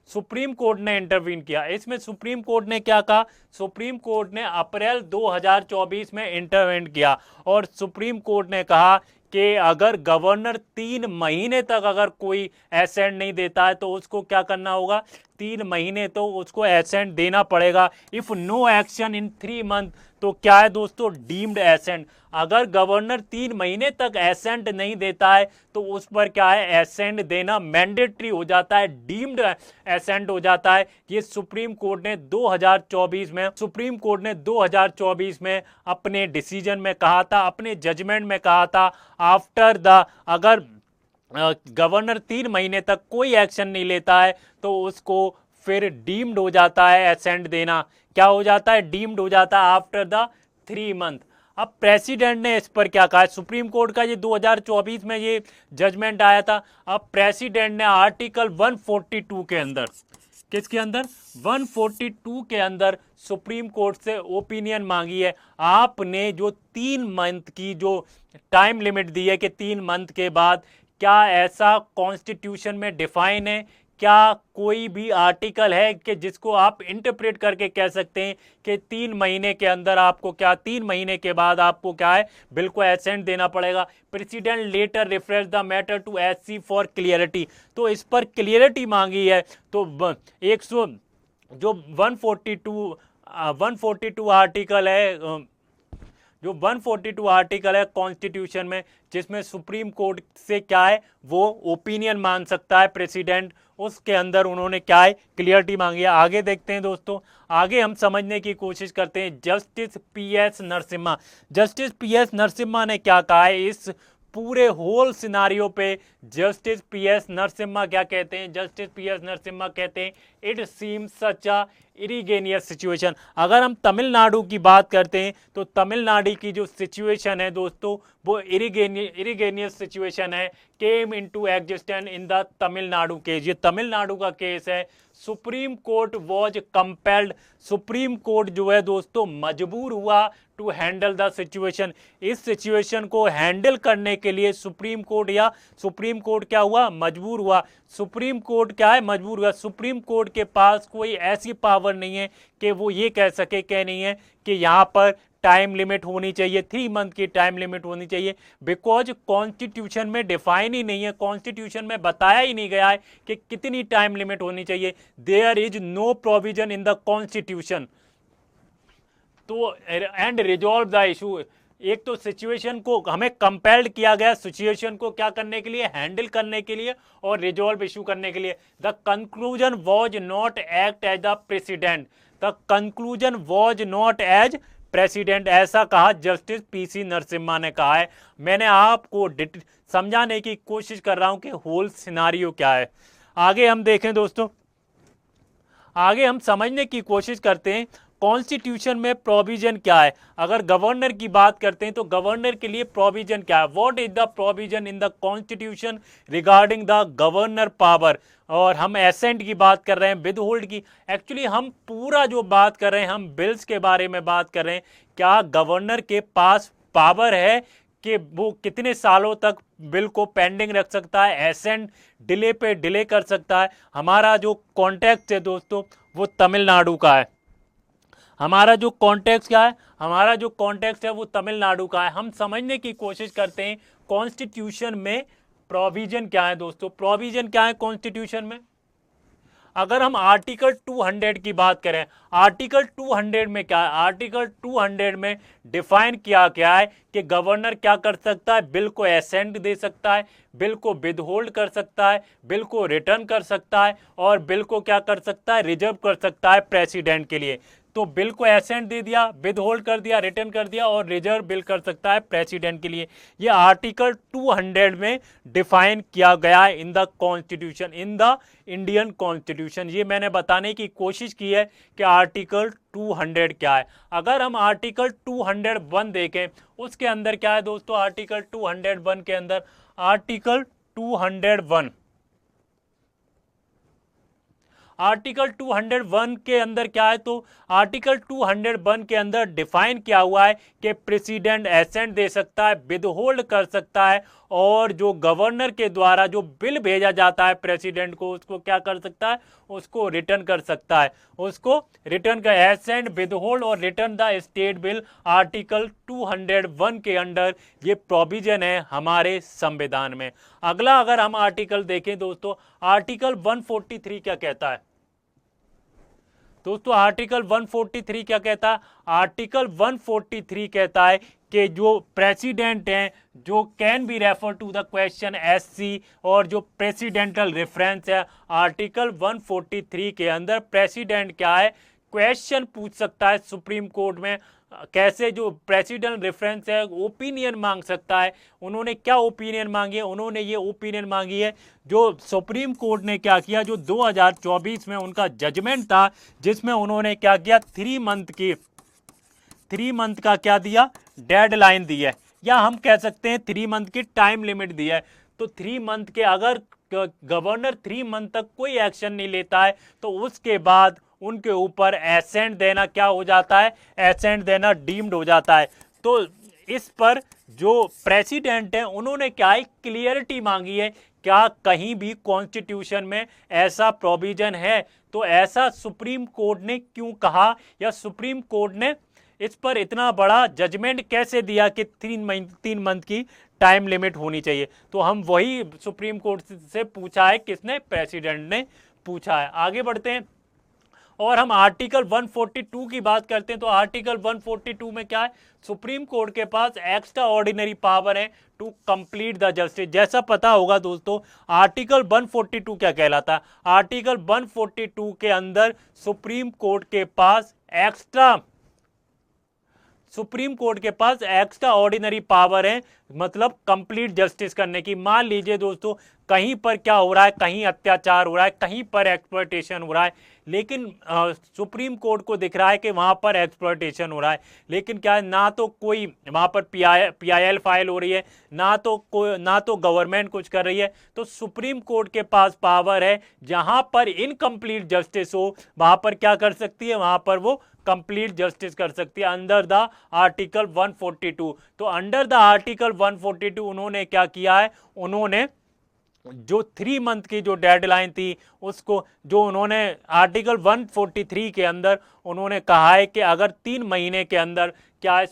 सुप्रीम कोर्ट ने इंटरवीन किया। इसमें सुप्रीम कोर्ट ने क्या कहा, सुप्रीम कोर्ट ने अप्रैल 2024 में इंटरवेंट किया और सुप्रीम कोर्ट ने कहा कि अगर गवर्नर 3 महीने तक अगर कोई एसेंट नहीं देता है तो उसको क्या करना होगा, 3 महीने तो उसको एसेंट देना पड़ेगा। If no action in 3 month तो क्या है दोस्तों, डीम्ड एसेंट। अगर गवर्नर 3 महीने तक एसेंट नहीं देता है तो उस पर क्या है, एसेंट देना मैंडेटरी हो जाता है, डीम्ड एसेंट हो जाता है। ये सुप्रीम कोर्ट ने 2024 में अपने डिसीजन में कहा था, अपने जजमेंट में कहा था। आफ्टर द अगर गवर्नर 3 महीने तक कोई एक्शन नहीं लेता है तो उसको फिर डीम्ड हो जाता है एसेंट देना, क्या हो जाता है, डीम्ड हो जाता है आफ्टर द 3 मंथ। अब प्रेसिडेंट ने इस पर क्या कहा है, सुप्रीम कोर्ट का ये 2024 में ये जजमेंट आया था। अब प्रेसिडेंट ने आर्टिकल 142 के अंदर, किसके अंदर, 142 के अंदर सुप्रीम कोर्ट से ओपिनियन मांगी है। आपने जो 3 मंथ की जो टाइम लिमिट दी है कि 3 मंथ के बाद, क्या ऐसा कॉन्स्टिट्यूशन में डिफाइन है, क्या कोई भी आर्टिकल है कि जिसको आप इंटरप्रेट करके कह सकते हैं कि 3 महीने के अंदर आपको क्या, 3 महीने के बाद आपको क्या है, बिल को एसेंट देना पड़ेगा। President letter reference the matter to SC for clarity, तो इस पर क्लियरिटी मांगी है। तो 100 जो 142 आर्टिकल है, जो 142 आर्टिकल है कॉन्स्टिट्यूशन में, जिसमें सुप्रीम कोर्ट से क्या है वो ओपिनियन मान सकता है प्रेसिडेंट, उसके अंदर उन्होंने क्या है, क्लियरिटी मांगी है। आगे देखते हैं दोस्तों, आगे हम समझने की कोशिश करते हैं। Justice PS Narasimha, justice PS Narasimha ने क्या कहा है इस पूरे होल सिनारियो पे। जस्टिस पीएस नरसिम्हा क्या कहते हैं, जस्टिस पीएस नरसिम्हा कहते हैं it seems such a egregious situation. अगर हम तमिलनाडु की बात करते हैं तो तमिलनाडु की जो सिचुएशन है दोस्तों वो इरिगेनियस सिचुएशन है, came into existence in the Tamil Nadu case. ये तमिलनाडु का केस है। Supreme court was compelled, supreme court जो है दोस्तों मजबूर हुआ टू हैंडल द सिचुएशन। इस सिचुएशन को हैंडल करने के लिए सुप्रीम कोर्ट क्या हुआ, मजबूर हुआ। सुप्रीम कोर्ट क्या है, मजबूर हुआ। सुप्रीम कोर्ट के पास कोई ऐसी पावर नहीं है कि वो ये कह सके, क्या नहीं है कि यहाँ पर टाइम लिमिट होनी चाहिए, 3 मंथ की टाइम लिमिट होनी चाहिए, बिकॉज कॉन्स्टिट्यूशन में डिफाइन ही नहीं है, कॉन्स्टिट्यूशन में बताया ही नहीं गया है कि कितनी टाइम लिमिट होनी चाहिए। There is no provision in the constitution to and resolve the issue. एक तो सिचुएशन को हमें कंपेल्ड किया गया, सिचुएशन को क्या करने के लिए, हैंडल करने के लिए और रिजॉल्व इशू करने के लिए। The conclusion was not act as the president, the conclusion was not as president, ऐसा कहा जस्टिस पीसी नरसिम्हा ने कहा है। मैंने आपको समझाने की कोशिश कर रहा हूं कि होल सिनारियो क्या है। आगे हम देखें दोस्तों, आगे हम समझने की कोशिश करते हैं कॉन्स्टिट्यूशन में प्रोविजन क्या है। अगर गवर्नर की बात करते हैं तो गवर्नर के लिए प्रोविजन क्या है, what is the provision in the constitution regarding the governor power. और हम एसेंट की बात कर रहे हैं, विद होल्ड की, एक्चुअली हम पूरा जो बात कर रहे हैं हम बिल्स के बारे में बात कर रहे हैं। क्या गवर्नर के पास पावर है कि वो कितने सालों तक बिल को पेंडिंग रख सकता है, एसेंट डिले पे डिले कर सकता है। हमारा जो कॉन्टेक्स्ट है दोस्तों वो तमिलनाडु का है। हमारा जो कॉन्टेक्स्ट क्या है, हमारा जो कॉन्टेक्स्ट है वो तमिलनाडु का है। हम समझने की कोशिश करते हैं कॉन्स्टिट्यूशन में प्रोविजन क्या है दोस्तों, प्रोविजन क्या है कॉन्स्टिट्यूशन में। अगर हम आर्टिकल 200 की बात करें, आर्टिकल 200 में क्या है, आर्टिकल 200 में डिफाइन किया गया है कि गवर्नर क्या कर सकता है, बिल को एसेंट दे सकता है, बिल को विदहोल्ड कर सकता है, बिल को रिटर्न कर सकता है और बिल को क्या कर सकता है, रिजर्व कर सकता है प्रेसिडेंट के लिए। तो बिल को एसेंट दे दिया, विद होल्ड कर दिया, रिटर्न कर दिया और रिजर्व बिल कर सकता है प्रेसिडेंट के लिए। ये आर्टिकल 200 में डिफाइन किया गया है इन the constitution, in the Indian constitution. ये मैंने बताने की कोशिश की है कि आर्टिकल 200 क्या है। अगर हम आर्टिकल 201 देखें उसके अंदर क्या है दोस्तों, आर्टिकल 201 के अंदर, आर्टिकल 201, आर्टिकल 201 के अंदर क्या है, तो आर्टिकल 201 के अंदर डिफाइन किया हुआ है कि प्रेसिडेंट एसेंट दे सकता है, विदहोल्ड कर सकता है और जो गवर्नर के द्वारा जो बिल भेजा जाता है प्रेसिडेंट को उसको क्या कर सकता है, उसको रिटर्न कर सकता है, उसको रिटर्न कर, एसेंट, विदहोल्ड और return the state bill. Article 201 के अंडर ये प्रोविजन है हमारे संविधान में। अगला अगर हम आर्टिकल देखें दोस्तों, आर्टिकल 143 क्या कहता है दोस्तों, आर्टिकल 143 क्या कहता है, आर्टिकल 143 कहता है कि जो प्रेसिडेंट हैं जो can be refer to the question SC, और जो प्रेसिडेंटल रेफरेंस है आर्टिकल 143 के अंदर प्रेसिडेंट क्या है, क्वेश्चन पूछ सकता है सुप्रीम कोर्ट में कैसे जो प्रेसिडेंट रेफरेंस है ओपिनियन मांग सकता है। उन्होंने क्या ओपिनियन मांगी है, उन्होंने ये ओपिनियन मांगी है जो सुप्रीम कोर्ट ने क्या किया, जो 2024 में उनका जजमेंट था, जिसमें उन्होंने क्या किया, 3 मंथ का क्या दिया, डेडलाइन दी है, या हम कह सकते हैं 3 मंथ की टाइम लिमिट दी है। तो 3 मंथ के अगर गवर्नर 3 मंथ तक कोई एक्शन नहीं लेता है तो उसके बाद उनके ऊपर एसेंट देना क्या हो जाता है, एसेंट देना डीम्ड हो जाता है। तो इस पर जो प्रेसिडेंट है उन्होंने क्या है, क्लियरिटी मांगी है, क्या कहीं भी कॉन्स्टिट्यूशन में ऐसा प्रोविजन है। तो ऐसा सुप्रीम कोर्ट ने क्यों कहा, या सुप्रीम कोर्ट ने इस पर इतना बड़ा जजमेंट कैसे दिया कि 3 मंथ की टाइम लिमिट होनी चाहिए। तो हम वही सुप्रीम कोर्ट से पूछा है, किसने, प्रेसिडेंट ने पूछा है। आगे बढ़ते हैं और हम आर्टिकल 142 की बात करते हैं। तो आर्टिकल 142 में क्या है, सुप्रीम कोर्ट के पास एक्स्ट्रा ऑर्डिनरी पावर है टू कंप्लीट द जस्टिस। जैसा पता होगा दोस्तों, आर्टिकल 142 क्या कहलाता है, आर्टिकल 142 के अंदर सुप्रीम कोर्ट के पास एक्स्ट्रा ऑर्डिनरी पावर है, मतलब कंप्लीट जस्टिस करने की। मान लीजिए दोस्तों, कहीं पर क्या हो रहा है, कहीं अत्याचार हो रहा है, कहीं पर एक्सप्लॉयटेशन हो रहा है, लेकिन सुप्रीम कोर्ट को दिख रहा है कि वहां पर एक्सप्लॉयटेशन हो रहा है, लेकिन क्या है, ना तो कोई वहां पर पीआईएल फाइल हो रही है, ना तो गवर्नमेंट कुछ कर रही है। तो सुप्रीम कोर्ट के पास पावर है, जहां पर इनकम्प्लीट जस्टिस हो वहां पर क्या कर सकती है, वहां पर वो कंप्लीट जस्टिस कर सकती है अंडर द आर्टिकल 142। तो अंडर द आर्टिकल 142 उन्होंने क्या किया है, उन्होंने जो 3 मंथ की जो डेडलाइन थी उसको, जो उन्होंने आर्टिकल 143 के अंदर उन्होंने कहा है कि अगर 3 महीने के अंदर क्या है,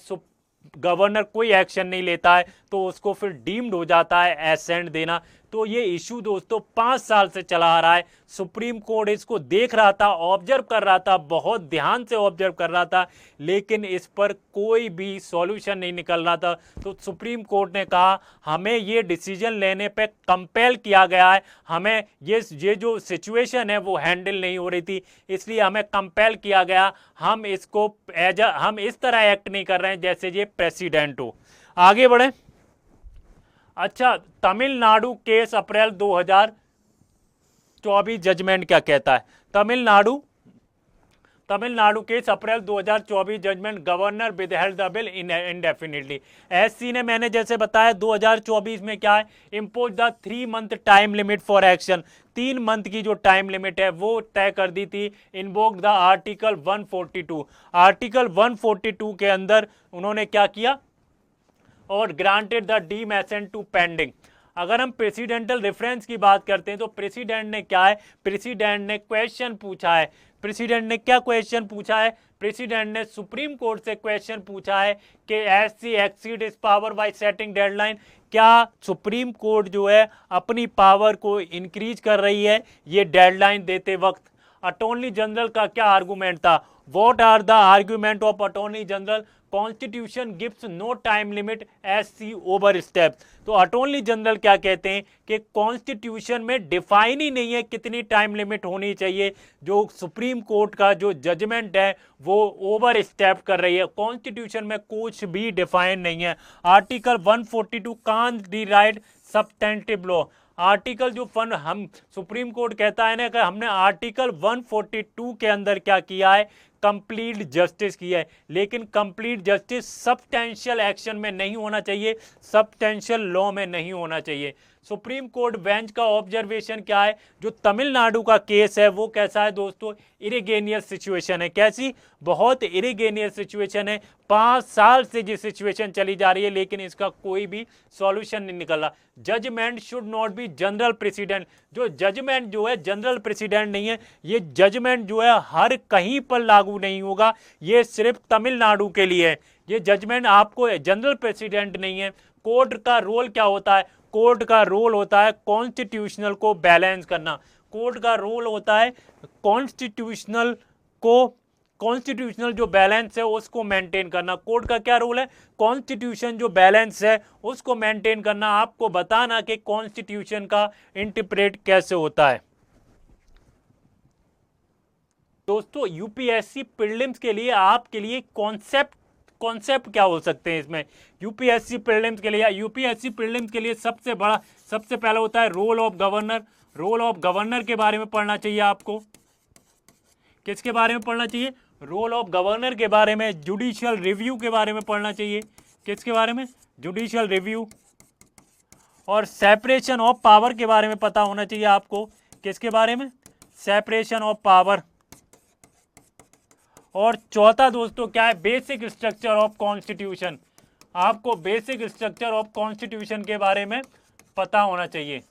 गवर्नर कोई एक्शन नहीं लेता है तो उसको फिर डीम्ड हो जाता है एसेंट देना। तो ये इशू दोस्तों 5 साल से चला आ रहा है। सुप्रीम कोर्ट इसको देख रहा था, ऑब्जर्व कर रहा था, बहुत ध्यान से ऑब्जर्व कर रहा था, लेकिन इस पर कोई भी सॉल्यूशन नहीं निकल रहा था। तो सुप्रीम कोर्ट ने कहा हमें ये डिसीजन लेने पे कंपेल किया गया है, हमें ये जो सिचुएशन है वो हैंडल नहीं हो रही थी, इसलिए हमें कंपेल किया गया। हम इसको हम इस तरह एक्ट नहीं कर रहे हैं जैसे ये प्रेसिडेंट हो। आगे बढ़े। अच्छा, तमिलनाडु केस अप्रैल 2024 जजमेंट क्या कहता है। Tamil Nadu case April 2024 judgment, governor withheld the bill indefinitely. SC ने, मैंने जैसे बताया, 2024 में क्या है, impose the 3 month time limit for action. 3 month की जो टाइम लिमिट है वो तय कर दी थी। Invoke the article 142। आर्टिकल 142 के अंदर उन्होंने क्या किया, और granted the deem assent to pending. अगर हम प्रेसिडेंटल रेफरेंस की बात करते हैं तो प्रेसिडेंट ने क्या है, प्रेसिडेंट ने क्वेश्चन पूछा है। प्रेसिडेंट ने क्या क्वेश्चन पूछा है, प्रेसिडेंट ने सुप्रीम कोर्ट से क्वेश्चन पूछा है कि SC exceed is power bye setting deadline. क्या सुप्रीम कोर्ट जो है अपनी पावर को इंक्रीज कर रही है ये डेडलाइन देते वक्त। अटॉर्नी जनरल का क्या आर्गूमेंट था, what are the argument of attorney general, constitution gives no time limit as see overstep. तो अटॉर्नी जनरल क्या कहते हैं कि कॉन्स्टिट्यूशन में डिफाइन ही नहीं है कितनी टाइम लिमिट होनी चाहिए, जो सुप्रीम कोर्ट का जो जजमेंट है वो ओवर स्टेप कर रही है, कॉन्स्टिट्यूशन में कुछ भी डिफाइन नहीं है। Article 142 can't the right substantive law. Article जो फन हम सुप्रीम कोर्ट कहता है ना कि हमने आर्टिकल 142 के अंदर क्या किया है, कंप्लीट जस्टिस किया है, लेकिन कंप्लीट जस्टिस सब्सटेंशियल एक्शन में नहीं होना चाहिए, सब्सटेंशियल लॉ में नहीं होना चाहिए। सुप्रीम कोर्ट बेंच का ऑब्जर्वेशन क्या है, जो तमिलनाडु का केस है वो कैसा है दोस्तों, इरेगेनियस सिचुएशन है। कैसी, बहुत इरेगेनियस सिचुएशन है। 5 साल से ये सिचुएशन चली जा रही है लेकिन इसका कोई भी सॉल्यूशन नहीं निकल रहा। Judgment should not be general president. जो जजमेंट जो है जनरल प्रेसिडेंट नहीं है, ये जजमेंट जो है हर कहीं पर लागू नहीं होगा, ये सिर्फ तमिलनाडु के लिए है। ये जजमेंट आपको जनरल प्रेसिडेंट नहीं है। कोर्ट का रोल क्या होता है, कोर्ट का रोल होता है कॉन्स्टिट्यूशनल को बैलेंस करना। कोर्ट का रोल होता है कॉन्स्टिट्यूशनल जो बैलेंस है उसको मेंटेन करना। कोर्ट का क्या रोल है, कॉन्स्टिट्यूशन जो बैलेंस है उसको मेंटेन करना, आपको बताना कि कॉन्स्टिट्यूशन का इंटरप्रेट कैसे होता है। दोस्तों यूपीएससी प्रीलिम्स के लिए आपके लिए कॉन्सेप्ट कॉन्सेप्ट क्या हो सकते हैं इसमें यूपीएससी प्रीलिम्स के लिए? या यूपीएससी प्रीलिम्स के लिए सबसे पहला होता है role of governor. Role of governor के बारे में पढ़ना चाहिए आपको। किसके बारे में पढ़ना चाहिए? रोल ऑफ गवर्नर के बारे में। जुडिशियल रिव्यू के बारे में पढ़ना चाहिए। किसके बारे में? Judicial review. और सेपरेशन ऑफ पावर के बारे में पता होना चाहिए आपको। किसके बारे में? Separation of power. और चौथा दोस्तों क्या है? Basic structure of constitution. आपको बेसिक स्ट्रक्चर ऑफ कॉन्स्टिट्यूशन के बारे में पता होना चाहिए।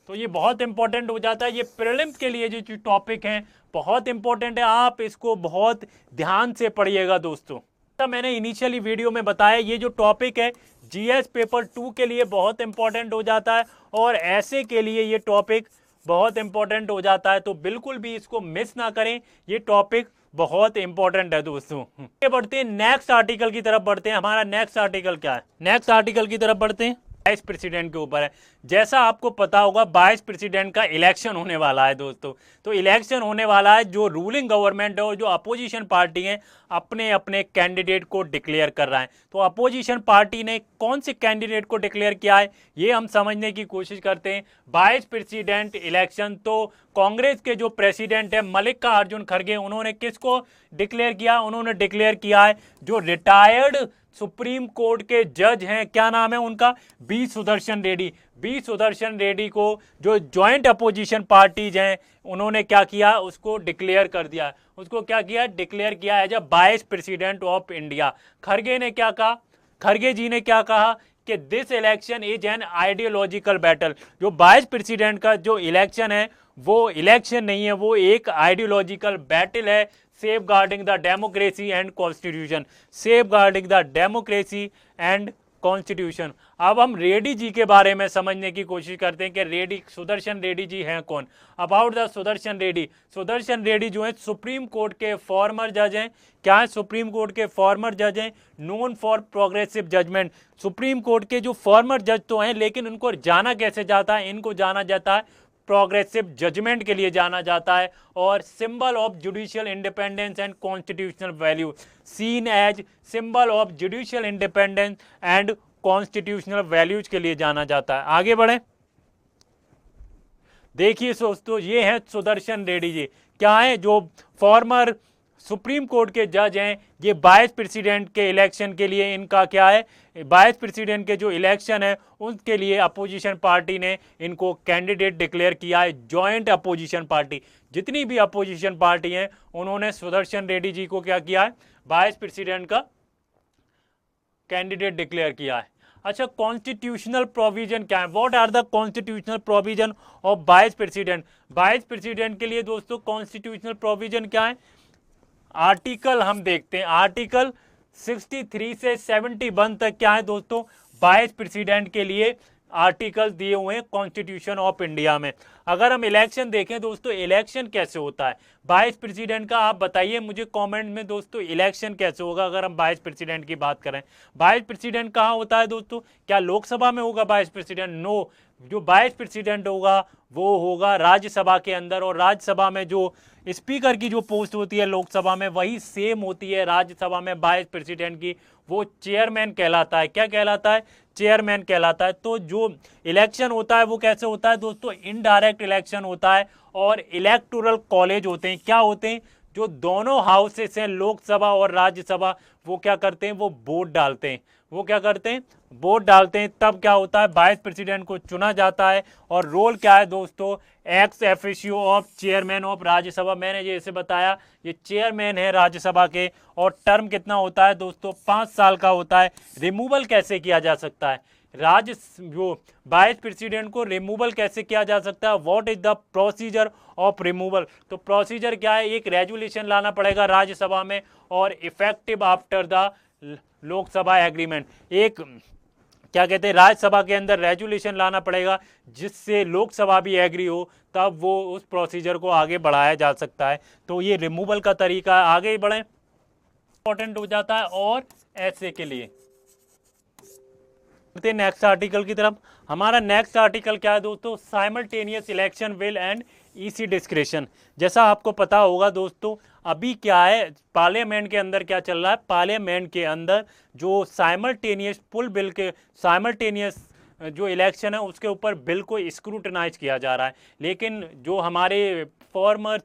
तो ये बहुत इंपॉर्टेंट हो जाता है। ये प्रीलिम्स के लिए जो टॉपिक हैं बहुत इंपॉर्टेंट है, आप इसको बहुत ध्यान से पढ़िएगा दोस्तों। तो मैंने इनिशियली वीडियो में बताया ये जो टॉपिक है जीएस पेपर 2 के लिए बहुत इंपॉर्टेंट हो जाता है और ऐसे के लिए ये टॉपिक बहुत इंपॉर्टेंट हो जाता है। तो बिल्कुल भी इसको मिस ना करें, ये टॉपिक बहुत इंपॉर्टेंट है दोस्तों। ये बढ़ते हैं नेक्स्ट आर्टिकल की तरफ बढ़ते हैं। हमारा नेक्स्ट आर्टिकल क्या है? नेक्स्ट आर्टिकल की तरफ बढ़ते हैं। वाइस प्रेसिडेंट के ऊपर है। जैसा आपको पता होगा वाइस प्रेसिडेंट का इलेक्शन होने वाला है दोस्तों। तो इलेक्शन होने वाला है, जो रूलिंग गवर्नमेंट है और जो अपोजिशन पार्टी है अपने अपने कैंडिडेट को डिक्लेयर कर रहा है। तो अपोजिशन पार्टी ने कौन से कैंडिडेट को डिक्लेयर किया है ये हम समझने की कोशिश करते हैं। वाइस प्रेसिडेंट इलेक्शन तो कांग्रेस के जो प्रेसिडेंट है मल्लिकार्जुन खड़गे, उन्होंने किसको डिक्लेयर किया? उन्होंने डिक्लेयर किया है जो रिटायर्ड सुप्रीम कोर्ट के जज हैं, क्या नाम है उनका? बी सुदर्शन रेड्डी। बी सुदर्शन रेड्डी को जो जॉइंट अपोजिशन पार्टीज हैं उन्होंने क्या किया? उसको डिक्लेयर कर दिया। उसको क्या किया? डिक्लेयर किया as a vice president of India. खड़गे ने क्या कहा? खड़गे जी ने क्या कहा कि this election is an ideological battle. जो वाइस प्रेसिडेंट का जो इलेक्शन है वो इलेक्शन नहीं है, वो एक आइडियोलॉजिकल बैटल है। safeguarding the democracy and constitution, safeguarding the democracy and constitution. अब हम रेड्डी जी के बारे में समझने की कोशिश करते हैं कि रेड्डी, सुदर्शन रेड्डी जी हैं कौन। About the Sudarshan Reddy. सुदर्शन रेड्डी जो है सुप्रीम कोर्ट के फॉर्मर जज हैं। क्या है? सुप्रीम कोर्ट के फॉर्मर जज हैं, known for progressive judgment. Supreme Court के जो फॉर्मर जज तो हैं, लेकिन उनको जाना कैसे जाता है? इनको जाना जाता है प्रोग्रेसिव जजमेंट के लिए जाना जाता है। और symbol of judicial independence and constitutional value, seen as symbol of judicial independence and constitutional values के लिए जाना जाता है। आगे बढ़े, देखिए दोस्तों, ये है सुदर्शन रेड्डी जी। क्या है? जो फॉर्मर सुप्रीम कोर्ट के जज हैं, ये वाइस प्रेसिडेंट के इलेक्शन के लिए इनका क्या है? वाइस प्रेसिडेंट के जो इलेक्शन है उसके लिए अपोजिशन पार्टी ने इनको कैंडिडेट डिक्लेयर किया है। जॉइंट अपोजिशन पार्टी, जितनी भी अपोजिशन पार्टी हैं उन्होंने सुदर्शन रेड्डी जी को क्या किया है? वाइस प्रेसिडेंट का कैंडिडेट डिक्लेयर किया है। अच्छा, कॉन्स्टिट्यूशनल प्रोविजन क्या है? What are the constitutional provision of vice president? Vice president के लिए दोस्तों कॉन्स्टिट्यूशनल प्रोविजन क्या है? आर्टिकल हम देखते हैं। आर्टिकल 63 से 71 तक क्या है दोस्तों? वाइस प्रेसिडेंट के लिए आर्टिकल दिए हुए हैं कॉन्स्टिट्यूशन ऑफ इंडिया में। अगर हम इलेक्शन देखें दोस्तों, इलेक्शन कैसे होता है वाइस प्रेसिडेंट का? आप बताइए मुझे कमेंट में दोस्तों, इलेक्शन कैसे होगा अगर हम वाइस प्रेसिडेंट की बात करें। वाइस प्रेसिडेंट कहाँ होता है दोस्तों? क्या लोकसभा में होगा वाइस प्रेसिडेंट? नो, जो वाइस प्रेसिडेंट होगा वो होगा राज्यसभा के अंदर। और राज्यसभा में जो स्पीकर की जो पोस्ट होती है लोकसभा में, वही सेम होती है राज्यसभा में वाइस प्रेसिडेंट की। वो चेयरमैन कहलाता है। क्या कहलाता है? चेयरमैन कहलाता है। तो जो इलेक्शन होता है वो कैसे होता है दोस्तों? इनडायरेक्ट इलेक्शन होता है और इलेक्टोरल कॉलेज होते हैं। क्या होते हैं? जो दोनों हाउसेस हैं, लोकसभा और राज्यसभा, वो क्या करते हैं? वो वोट डालते हैं। वो क्या करते हैं? वोट डालते हैं। तब क्या होता है? वाइस प्रेसिडेंट को चुना जाता है। और रोल क्या है दोस्तों? Ex officio of chairman of Rajya Sabha. मैंने जैसे बताया ये चेयरमैन है राज्यसभा के। और टर्म कितना होता है दोस्तों? 5 साल का होता है। रिमूवल कैसे किया जा सकता है? जो वाइस प्रेसिडेंट को रिमूवल कैसे किया जा सकता है? What is the procedure of removal? तो प्रोसीजर क्या है? एक रेजुलेशन लाना पड़ेगा राज्यसभा में और effective after the Lok Sabha agreement. एक क्या कहते हैं, राज्यसभा के अंदर रेजुलेशन लाना पड़ेगा जिससे लोकसभा भी एग्री हो, तब वो उस प्रोसीजर को आगे बढ़ाया जा सकता है। तो ये रिमूवल का तरीका है। आगे बढ़ें, इंपॉर्टेंट हो जाता है। और ऐसे के लिए नेक्स्ट आर्टिकल की तरफ। हमारा नेक्स्ट आर्टिकल क्या है दोस्तों? Simultaneous election will and EC discretion. जैसा आपको पता होगा दोस्तों, अभी क्या है पार्लियामेंट के अंदर क्या चल रहा है, पार्लियामेंट के अंदर जो साइमल्टेनियस फुल बिल के साइमल्टेनियस जो इलेक्शन है उसके ऊपर बिल को स्क्रूटनाइज किया जा रहा है। लेकिन जो हमारे फॉर्मर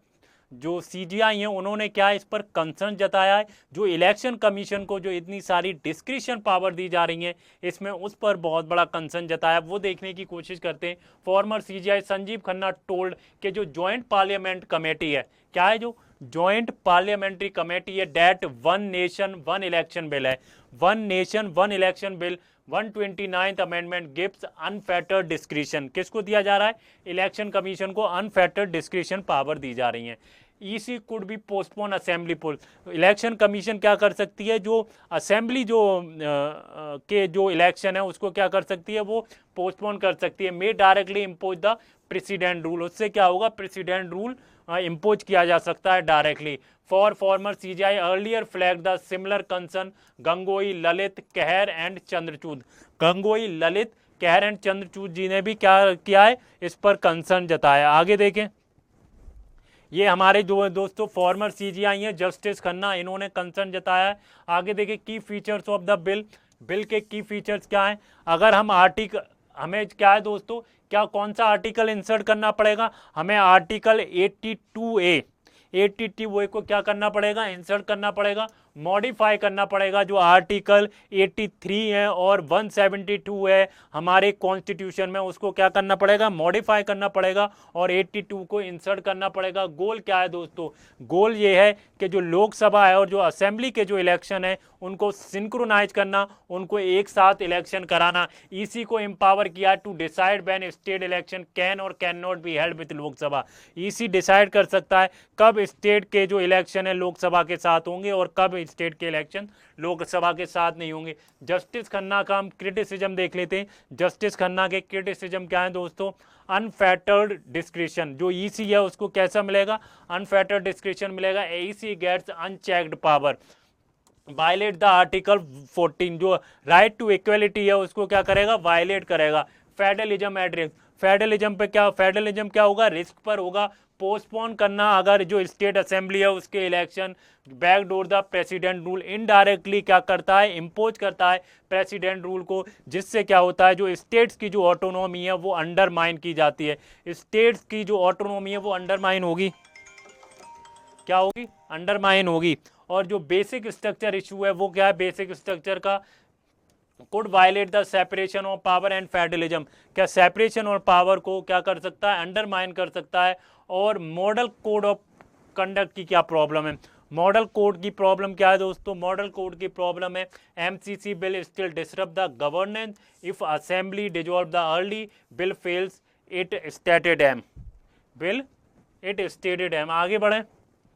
जो सीजीआई हैं उन्होंने क्या इस पर कंसर्न जताया है, जो इलेक्शन कमीशन को जो इतनी सारी डिस्क्रिशन पावर दी जा रही है इसमें उस पर बहुत बड़ा कंसर्न जताया, वो देखने की कोशिश करते हैं। Former CJI Sanjiv Khanna told कि जो जॉइंट पार्लियामेंट कमेटी है, क्या है जो जॉइंट पार्लियामेंट्री कमेटी है, that one nation one election bill है, one nation one election bill 129th amendment gives unfettered discretion. किसको दिया जा रहा है, इलेक्शन कमीशन को अनफेटर्ड डिस्क्रिशन पावर दी जा रही है। EC could be postpone assembly poll, election commission क्या कर सकती है, जो असेंबली जो के जो इलेक्शन है उसको क्या कर सकती है, वो पोस्टपोन कर सकती है। May directly impose the president rule, उससे क्या होगा, प्रेसिडेंट रूल इम्पोज किया जा सकता है directly. For former CJI earlier flag the similar concern गंगोई ललित कहर एंड चंद्रचूड। गंगोई ललित कहर एंड चंद्रचूड जी ने भी क्या किया है, इस पर कंसर्न जताया। आगे देखें, ये हमारे जो दोस्तों फॉर्मर सीजीआई हैं जस्टिस खन्ना, इन्होंने कंसर्न जताया है। आगे देखें की features of the bill, bill के की फीचर्स क्या हैं। अगर हम हमें क्या है दोस्तों, क्या कौन सा आर्टिकल इंसर्ट करना पड़ेगा, हमें आर्टिकल 82A को क्या करना पड़ेगा, इंसर्ट करना पड़ेगा, मॉडिफाई करना पड़ेगा। जो आर्टिकल 83 है और 172 है हमारे कॉन्स्टिट्यूशन में, उसको क्या करना पड़ेगा, मॉडिफाई करना पड़ेगा और 82 को इंसर्ट करना पड़ेगा। गोल क्या है दोस्तों, गोल ये है कि जो लोकसभा है और जो असेंबली के जो इलेक्शन है उनको सिंक्रोनाइज करना, उनको एक साथ इलेक्शन कराना। ईसी को एम्पावर किया to decide when state election can or can not be held with Lok Sabha. EC decide कर सकता है कब स्टेट के जो इलेक्शन है लोकसभा के साथ होंगे और कब स्टेट के इलेक्शन लोकसभा के साथ नहीं होंगे। जस्टिस खन्ना का हम क्रिटिसिज्म देख लेते हैं। जस्टिस खन्ना के क्रिटिसिज्म क्या है दोस्तों, अनफेटर्ड डिस्क्रिशन, जो ईसी है उसको कैसा मिलेगा, अनफेटर्ड डिस्क्रिशन मिलेगा। EC gets unchecked power, violate the article 14, जो राइट टू इक्वलिटी है उसको क्या करेगा, वायलेट करेगा। फेडरलिज्म एट रिस्क, फेडरलिज्म पे क्या, फेडरलिज्म क्या होगा, रिस्क पर होगा। पोस्टपोन करना अगर जो स्टेट असेंबली है उसके election, backdoor the president rule, indirectly क्या करता है, इम्पोज करता है प्रेसिडेंट रूल को, जिससे क्या होता है जो स्टेट्स की जो ऑटोनॉमी है वो अंडरमाइन की जाती है। स्टेट्स की जो ऑटोनॉमी है वो अंडरमाइन होगी, क्या होगी, अंडरमाइन होगी। और जो बेसिक स्ट्रक्चर इशू है वो क्या है, बेसिक स्ट्रक्चर का could violate the separation of power and federalism, क्या सेपरेशन और पावर को क्या कर सकता है, अंडरमाइन कर सकता है। और मॉडल कोड ऑफ कंडक्ट की क्या प्रॉब्लम है, मॉडल कोड की प्रॉब्लम क्या है दोस्तों, मॉडल कोड की प्रॉब्लम है MCC bill still disrupt the governance if assembly dissolve the early bill fails it stated M, bill it stated M. आगे बढ़े,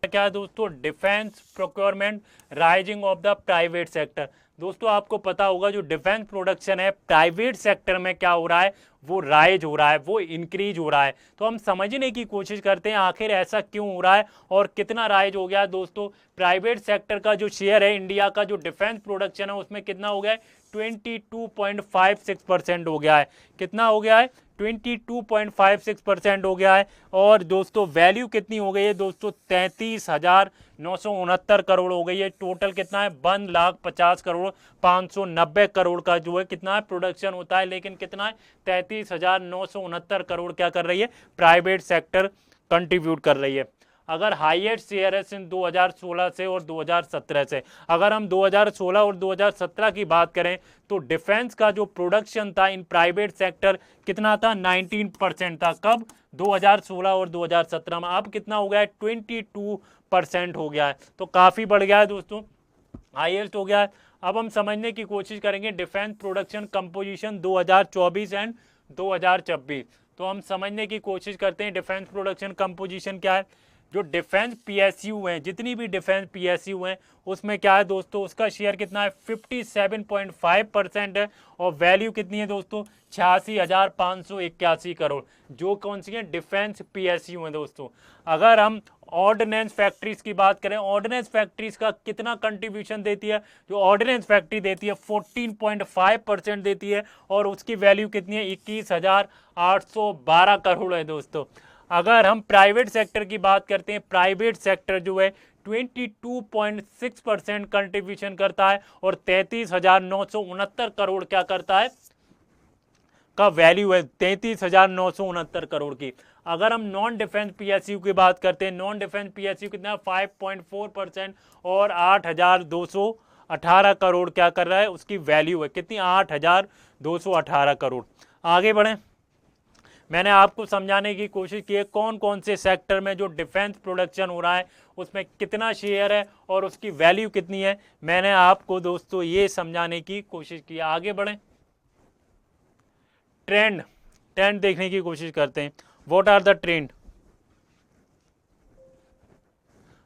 क्या है दोस्तों, defence procurement rising of the private sector. दोस्तों आपको पता होगा जो डिफेंस प्रोडक्शन है प्राइवेट सेक्टर में क्या हो रहा है, वो राइज हो रहा है, वो इंक्रीज हो रहा है। तो हम समझने की कोशिश करते हैं आखिर ऐसा क्यों हो रहा है और कितना राइज हो गया है। दोस्तों प्राइवेट सेक्टर का जो शेयर है इंडिया का जो डिफेंस प्रोडक्शन है उसमें कितना हो गया है, 22.56% हो गया है। कितना हो गया है, 22.56% हो गया है। और दोस्तों वैल्यू कितनी हो गई है दोस्तों, 33,969 करोड़ हो गई है। टोटल कितना है, 1,50,590 करोड़ का जो है कितना है प्रोडक्शन होता है, लेकिन कितना है 33,969 करोड़ क्या कर रही है, प्राइवेट सेक्टर कंट्रीब्यूट कर रही है। अगर हाईएस्ट शेयर है सिंध 2016 से और 2017 से, अगर हम 2016 और 2017 की बात करें तो डिफेंस का जो प्रोडक्शन था इन प्राइवेट सेक्टर कितना था, 19% था। कब, 2016 और 2017 में। अब कितना हो गया है, 22% हो गया है, तो काफ़ी बढ़ गया है दोस्तों, हाईएस्ट हो गया है। अब हम समझने की कोशिश करेंगे डिफेंस प्रोडक्शन कंपोजिशन 2024 एंड 2026। तो हम समझने की कोशिश करते हैं डिफेंस प्रोडक्शन कंपोजिशन क्या है। जो डिफेंस पीएसयू हैं, जितनी भी डिफेंस पीएसयू हैं उसमें क्या है दोस्तों, उसका शेयर कितना है, 57.5% है। और वैल्यू कितनी है दोस्तों, 86,581 करोड़। जो कौन सी है, डिफेंस पीएसयू हैं दोस्तों। अगर हम ऑर्डिनेंस फैक्ट्रीज की बात करें, ऑर्डिनेंस फैक्ट्रीज का कितना कंट्रीब्यूशन देती है, जो ऑर्डिनेंस फैक्ट्री देती है 14.5% देती है और उसकी वैल्यू कितनी है, 21,812 करोड़ है दोस्तों। अगर हम प्राइवेट सेक्टर की बात करते हैं, प्राइवेट सेक्टर जो है 22.6% कंट्रीब्यूशन करता है और 33,969 करोड़ क्या करता है का वैल्यू है, 33,969 करोड़ की। अगर हम नॉन डिफेंस पीएसयू की बात करते हैं, नॉन डिफेंस पीएसयू कितना 5.4% और 8,218 करोड़ क्या कर रहा है, उसकी वैल्यू है कितनी, 8,218 करोड़। आगे बढ़ें, मैंने आपको समझाने की कोशिश की है कौन कौन से सेक्टर में जो डिफेंस प्रोडक्शन हो रहा है उसमें कितना शेयर है और उसकी वैल्यू कितनी है, मैंने आपको दोस्तों ये समझाने की कोशिश की है। आगे बढ़ें, ट्रेंड ट्रेंड देखने की कोशिश करते हैं। व्हाट आर द ट्रेंड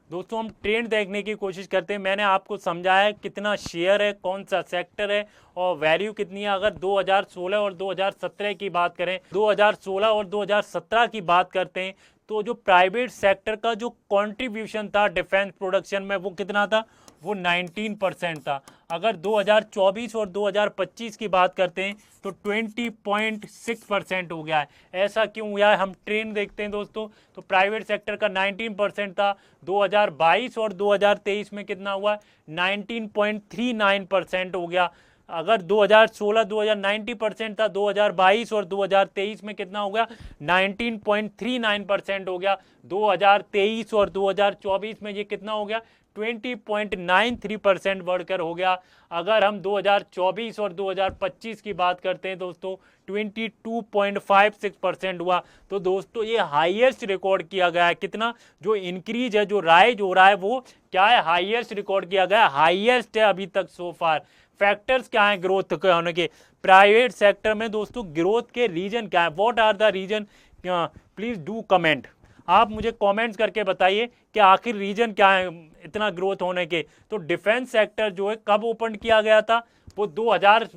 दोस्तों, हम ट्रेंड देखने की कोशिश करते हैं। मैंने आपको समझाया कितना शेयर है, कौन सा सेक्टर है और वैल्यू कितनी है। अगर 2016 और 2017 की बात करें, 2016 और 2017 की बात करते हैं तो जो प्राइवेट सेक्टर का जो कंट्रीब्यूशन था डिफेंस प्रोडक्शन में वो कितना था, वो 19% था। अगर 2024 और 2025 की बात करते हैं तो 20.6% हो गया है। ऐसा क्यों हुआ है, हम ट्रेंड देखते हैं दोस्तों। तो प्राइवेट सेक्टर का 19% था, 2022 और 2023 में कितना हुआ, 19.39% हो गया। अगर 2016 2090% था, 2022 और 2023 में कितना हो गया, 19.39% हो गया। 2023 और 2024 में ये कितना हो गया, 20.93% बढ़कर हो गया। अगर हम 2024 और 2025 की बात करते हैं दोस्तों, 22.56% हुआ। तो दोस्तों ये हाईएस्ट रिकॉर्ड किया गया है। कितना जो इंक्रीज है, जो राइज हो रहा है वो क्या है, हाईएस्ट रिकॉर्ड किया गया है, हाईएस्ट है अभी तक सो फार। फैक्टर्स क्या है ग्रोथ के होने के, प्राइवेट सेक्टर में दोस्तों ग्रोथ के रीजन क्या है, what are the reason, please do comment. आप मुझे कमेंट्स करके बताइए कि आखिर रीजन क्या है इतना ग्रोथ होने के। तो डिफेंस सेक्टर जो है कब ओपन किया गया था, वो 2000,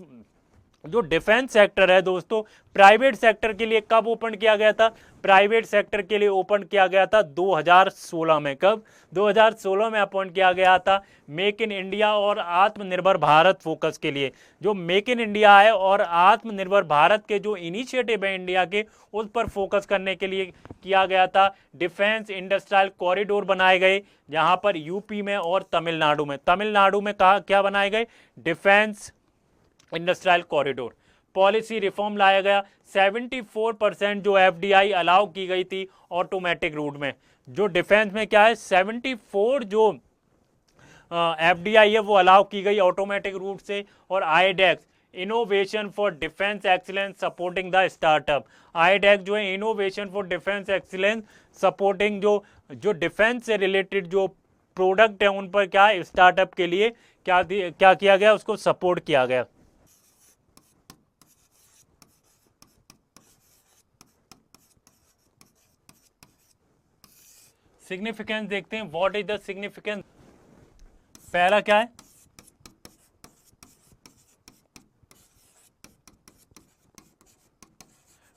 जो डिफेंस सेक्टर है दोस्तों प्राइवेट सेक्टर के लिए कब ओपन किया गया था, प्राइवेट सेक्टर के लिए ओपन किया गया था 2016 में। कब, 2016 में ओपन किया गया था मेक इन इंडिया और आत्मनिर्भर भारत फोकस के लिए। जो मेक इन इंडिया है और आत्मनिर्भर भारत के जो इनिशिएटिव है इंडिया के, उस पर फोकस करने के लिए किया गया था। डिफेंस इंडस्ट्रियल कॉरिडोर बनाए गए, जहां पर यूपी में और तमिलनाडु में, कहा क्या बनाए गए, defence industrial corridor. Policy reform लाया गया, 74% जो एफडीआई अलाउ की गई थी ऑटोमेटिक रूट में। जो डिफेंस में क्या है, 74 जो एफडीआई है वो अलाउ की गई ऑटोमेटिक रूट से। और iDEX, innovation for defence excellence supporting the startup. IDEX जो है innovation for defence excellence supporting, जो डिफेंस से रिलेटेड जो प्रोडक्ट है उन पर क्या स्टार्टअप के लिए क्या किया गया, उसको सपोर्ट किया गया। सिग्निफिकेंस देखते हैं, व्हाट इज द सिग्निफिकेंस। पहला क्या है,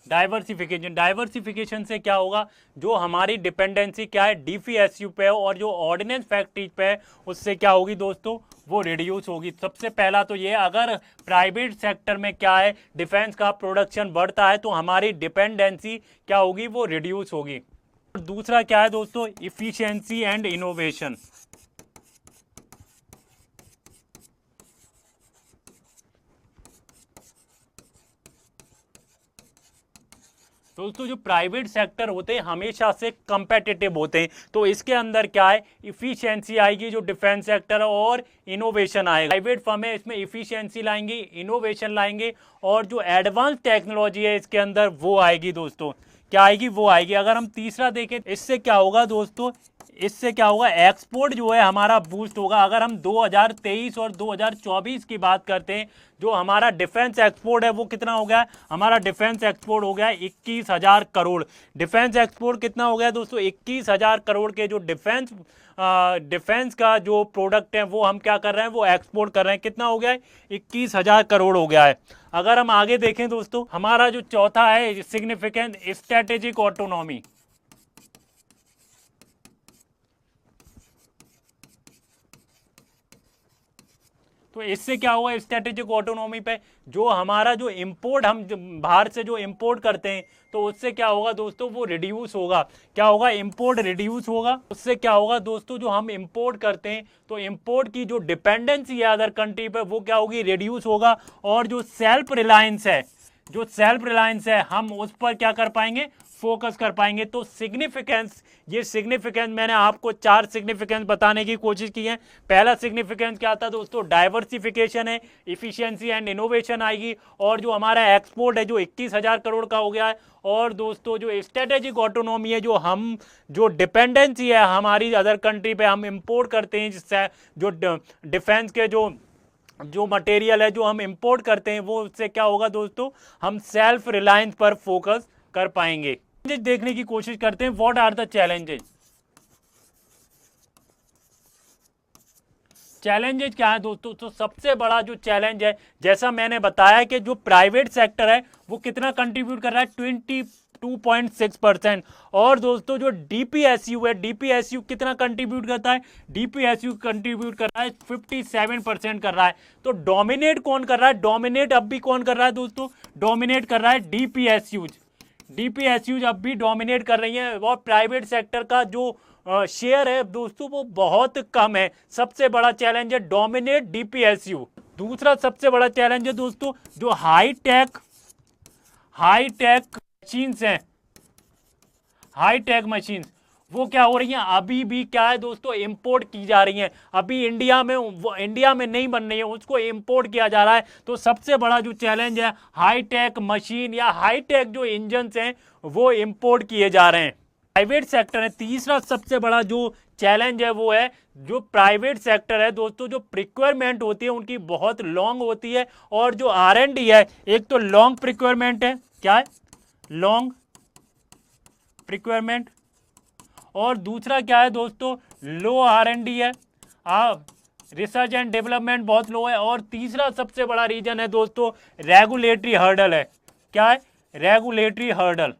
डाइवर्सिफिकेशन। डाइवर्सिफिकेशन से क्या होगा, जो हमारी डिपेंडेंसी क्या है डीपीएसयू पे और जो ऑर्डिनेंस फैक्ट्रीज पे है उससे क्या होगी दोस्तों, वो रिड्यूस होगी। सबसे पहला तो ये, अगर प्राइवेट सेक्टर में क्या है डिफेंस का प्रोडक्शन बढ़ता है तो हमारी डिपेंडेंसी क्या होगी, वो रिड्यूस होगी। दूसरा क्या है दोस्तों, इफिशिएंसी एंड इनोवेशन। दोस्तों जो प्राइवेट सेक्टर होते हैं हमेशा से कंपेटिटिव होते हैं, तो इसके अंदर क्या है, इफिशिएंसी आएगी जो डिफेंस सेक्टर है और इनोवेशन आएगा। प्राइवेट फर्म है इसमें इफिशिएंसी लाएंगे, इनोवेशन लाएंगे और जो एडवांस टेक्नोलॉजी है इसके अंदर वो आएगी दोस्तों, क्या आएगी, वो आएगी। अगर हम तीसरा देखें, इससे क्या होगा दोस्तों, इससे क्या होगा, एक्सपोर्ट जो है हमारा बूस्ट होगा। अगर हम 2023 और 2024 की बात करते हैं, जो हमारा डिफेंस एक्सपोर्ट है वो कितना हो गया, हमारा डिफेंस एक्सपोर्ट हो गया 21,000 करोड़। डिफेंस एक्सपोर्ट कितना हो गया दोस्तों, 21,000 करोड़ के जो डिफेंस का जो प्रोडक्ट है वो हम क्या कर रहे हैं, वो एक्सपोर्ट कर रहे हैं। कितना हो गया है, 21,000 करोड़ हो गया है। अगर हम आगे देखें दोस्तों, हमारा जो चौथा है सिग्निफिकेंट, स्ट्रेटेजिक ऑटोनॉमी। तो इससे क्या होगा, स्ट्रेटेजिक ऑटोनॉमी पे जो हमारा जो इंपोर्ट हम बाहर से जो इंपोर्ट करते हैं तो उससे क्या होगा दोस्तों, वो रिड्यूस होगा। क्या होगा, इंपोर्ट रिड्यूस होगा। उससे क्या होगा दोस्तों, जो हम इंपोर्ट करते हैं तो इंपोर्ट की जो डिपेंडेंसी है अदर कंट्री पे वो क्या होगी, रिड्यूस होगा। और जो सेल्फ रिलायंस है, जो सेल्फ रिलायंस है, हम उस पर क्या कर पाएंगे, फोकस कर पाएंगे। तो सिग्निफिकेंस, ये सिग्निफिकेंस मैंने आपको 4 सिग्निफिकेंस बताने की कोशिश की है। पहला सिग्निफिकेंस क्या था दोस्तों, डाइवर्सिफिकेशन है, इफिशिएंसी एंड इनोवेशन आएगी। और जो हमारा एक्सपोर्ट है जो 21,000 करोड़ का हो गया है। और दोस्तों जो स्ट्रेटेजिक ऑटोनॉमी है, जो हम जो डिपेंडेंसी है हमारी अदर कंट्री पे हम इंपोर्ट करते हैं, जिससे जो डिफेंस के जो मटेरियल है जो हम इंपोर्ट करते हैं वो उससे क्या होगा दोस्तों, हम सेल्फ रिलायंस पर फोकस कर पाएंगे। देखने की कोशिश करते हैं, what are the challenges. Challenges क्या है दोस्तों, तो सबसे बड़ा जो चैलेंज है, जैसा मैंने बताया कि जो प्राइवेट सेक्टर है वो कितना कंट्रीब्यूट कर रहा है, 22.6%। और दोस्तों जो डीपीएसयू है, डीपीएसयू कितना कंट्रीब्यूट करता है, डीपीएसयू कंट्रीब्यूट कर रहा है 57% कर रहा है। तो डोमिनेट कौन कर रहा है, डोमिनेट अब भी कौन कर रहा है दोस्तों, डोमिनेट कर रहा है डीपीएसयूज। डीपीएसयूज अब भी डोमिनेट कर रही हैं। और प्राइवेट सेक्टर का जो शेयर है दोस्तों वो बहुत कम है। सबसे बड़ा चैलेंज है डोमिनेट डीपीएसयू। दूसरा सबसे बड़ा चैलेंज है दोस्तों, जो हाई टेक मशीन्स हैं, हाई टेक मशीन्स वो क्या हो रही हैं, अभी भी क्या है दोस्तों, इंपोर्ट की जा रही हैं। अभी इंडिया में नहीं बन रही है, उसको इंपोर्ट किया जा रहा है। तो सबसे बड़ा जो चैलेंज है, हाई टेक मशीन या हाई टेक जो इंजन्स हैं वो इंपोर्ट किए जा रहे हैं। प्राइवेट सेक्टर है, तीसरा सबसे बड़ा जो चैलेंज है वो है जो प्राइवेट सेक्टर है दोस्तों, जो प्रिक्वायरमेंट होती है उनकी बहुत लॉन्ग होती है। और जो R&D है, एक तो लॉन्ग प्रिक्वायरमेंट है, क्या है, लॉन्ग प्रिक्वायरमेंट। और दूसरा क्या है दोस्तों, लो R&D है, रिसर्च एंड डेवलपमेंट बहुत लो है। और तीसरा सबसे बड़ा रीजन है दोस्तों, रेगुलेटरी हर्डल है। क्या है, रेगुलेटरी हर्डल।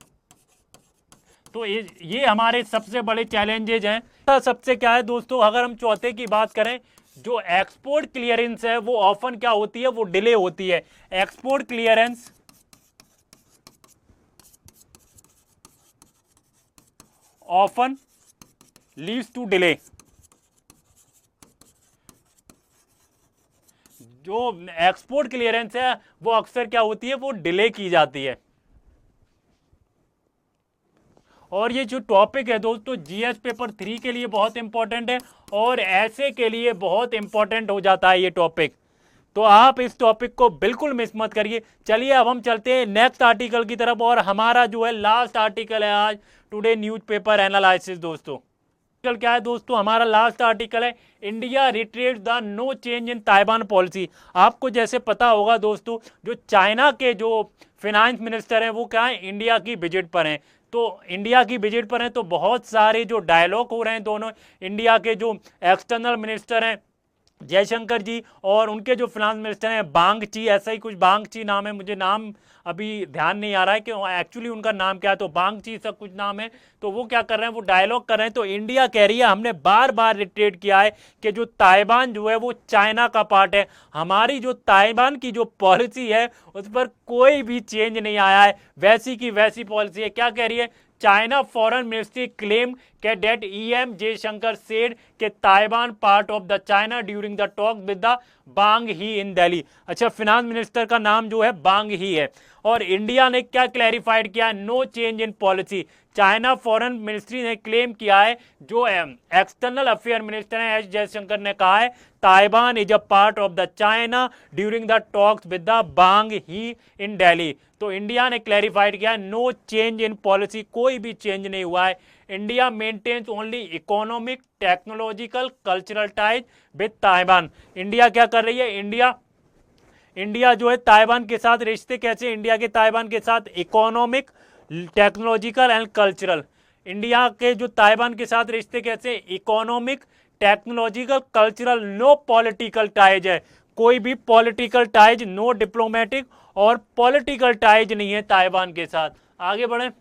तो ये हमारे सबसे बड़े चैलेंजेज हैं। सबसे क्या है दोस्तों, अगर हम चौथे की बात करें, जो एक्सपोर्ट क्लियरेंस है वो ऑफन क्या होती है, वो डिले होती है। Export clearance often leads to delay. जो एक्सपोर्ट क्लियरेंस है वो अक्सर क्या होती है, वो डिले की जाती है। और ये जो टॉपिक है दोस्तों, जीएस पेपर 3 के लिए बहुत इंपॉर्टेंट है और ऐसे के लिए बहुत इंपॉर्टेंट हो जाता है ये टॉपिक। तो आप इस टॉपिक को बिल्कुल मिस मत करिए। चलिए अब हम चलते हैं नेक्स्ट आर्टिकल की तरफ। और हमारा जो है लास्ट आर्टिकल है आज टुडे न्यूज़पेपर एनालिसिस दोस्तों। आर्टिकल क्या है दोस्तों, हमारा लास्ट आर्टिकल है, India reiterate the no change in Taiwan policy. आपको जैसे पता होगा दोस्तों, जो चाइना के जो फिनांस मिनिस्टर हैं वो क्या है, इंडिया की विजिट पर हैं। तो इंडिया की विजिट पर हैं तो बहुत सारे जो डायलॉग हो रहे हैं दोनों इंडिया के जो एक्सटर्नल मिनिस्टर हैं जयशंकर जी और उनके जो फिनांस मिनिस्टर हैं बांग ची, ऐसा ही कुछ बांग ची नाम है, मुझे नाम अभी ध्यान नहीं आ रहा है कि एक्चुअली उनका नाम क्या है, तो बांग ची सब कुछ नाम है। तो वो क्या कर रहे हैं, वो डायलॉग कर रहे हैं। तो इंडिया कह रही है हमने बार बार रिट्रेट किया है कि जो ताइवान जो है वो चाइना का पार्ट है, हमारी जो ताइवान की जो पॉलिसी है उस पर कोई भी चेंज नहीं आया है, वैसी की वैसी पॉलिसी है। क्या कह रही है, चाइना फॉरेन मिनिस्ट्री क्लेम के डेट EM जयशंकर सेड के Taiwan part of the China during the talk with the Wang Yi इन दिल्ली। अच्छा, फिनांस मिनिस्टर का नाम जो है बांग ही है। और इंडिया ने क्या क्लैरिफाइड किया, no change in policy. China foreign ministry ने क्लेम किया है, जो एक्सटर्नल अफेयर मिनिस्टर हैं एस जयशंकर ने कहा है Taiwan is a part of the China during the talks with the Wang Yi इन दिल्ली। तो इंडिया ने क्लैरिफाइड किया नो चेंज इन पॉलिसी, कोई भी चेंज नहीं हुआ है। India maintains only economic technological cultural ties with Taiwan. India क्या कर रही है, इंडिया जो है ताइवान के साथ रिश्ते कैसे, इंडिया के ताइवान के साथ economic technological and cultural. India के जो ताइवान के साथ रिश्ते कैसे, economic technological cultural, no political ties है, कोई भी पॉलिटिकल टाइज, नो डिप्लोमेटिक और पॉलिटिकल टाइज नहीं है ताइवान के साथ। आगे बढ़े,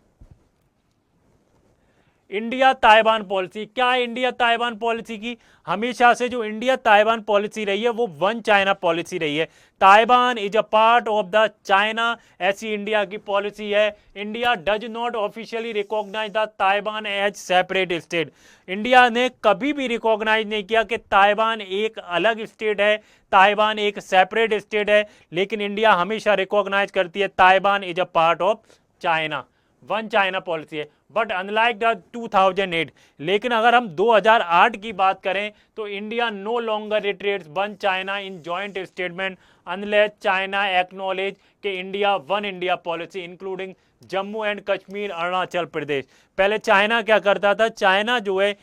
इंडिया ताइवान पॉलिसी। क्या है इंडिया ताइवान पॉलिसी की? हमेशा से जो इंडिया ताइवान पॉलिसी रही है वो वन चाइना पॉलिसी रही है। Taiwan is a part of the China, ऐसी इंडिया की पॉलिसी है। India does not officially recognise the Taiwan as separate state. India ने कभी भी रिकॉग्नाइज नहीं किया कि ताइवान एक अलग स्टेट है, ताइवान एक सेपरेट स्टेट है, लेकिन इंडिया हमेशा रिकॉग्नाइज करती है Taiwan is a part of China. One China policy है। बट अनलाइक द 2008, लेकिन अगर हम 2008 की बात करें तो India no longer reiterates one China in joint statement unless China acknowledge कि India one India policy including Jammu and Kashmir, Arunachal Pradesh. पहले चाइना क्या करता था, चाइना जो है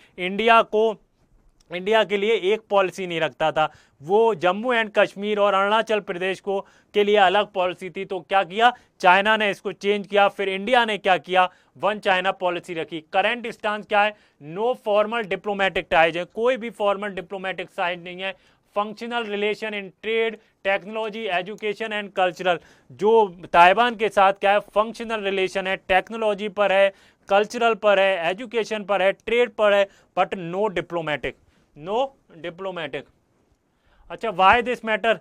इंडिया के लिए एक पॉलिसी नहीं रखता था, वो जम्मू एंड कश्मीर और अरुणाचल प्रदेश को के लिए अलग पॉलिसी थी। तो क्या किया चाइना ने, इसको चेंज किया। फिर इंडिया ने क्या किया, वन चाइना पॉलिसी रखी। करंट स्टांस क्या है, नो फॉर्मल डिप्लोमेटिक टाइज है, कोई भी फॉर्मल डिप्लोमेटिक टाइज नहीं है। Functional relation in trade, technology, education and cultural. जो ताइवान के साथ क्या है, फंक्शनल रिलेशन है, टेक्नोलॉजी पर है, कल्चरल पर है, एजुकेशन पर है, ट्रेड पर है, but no diplomatic, no diplomatic. अच्छा, वाई दिस मैटर?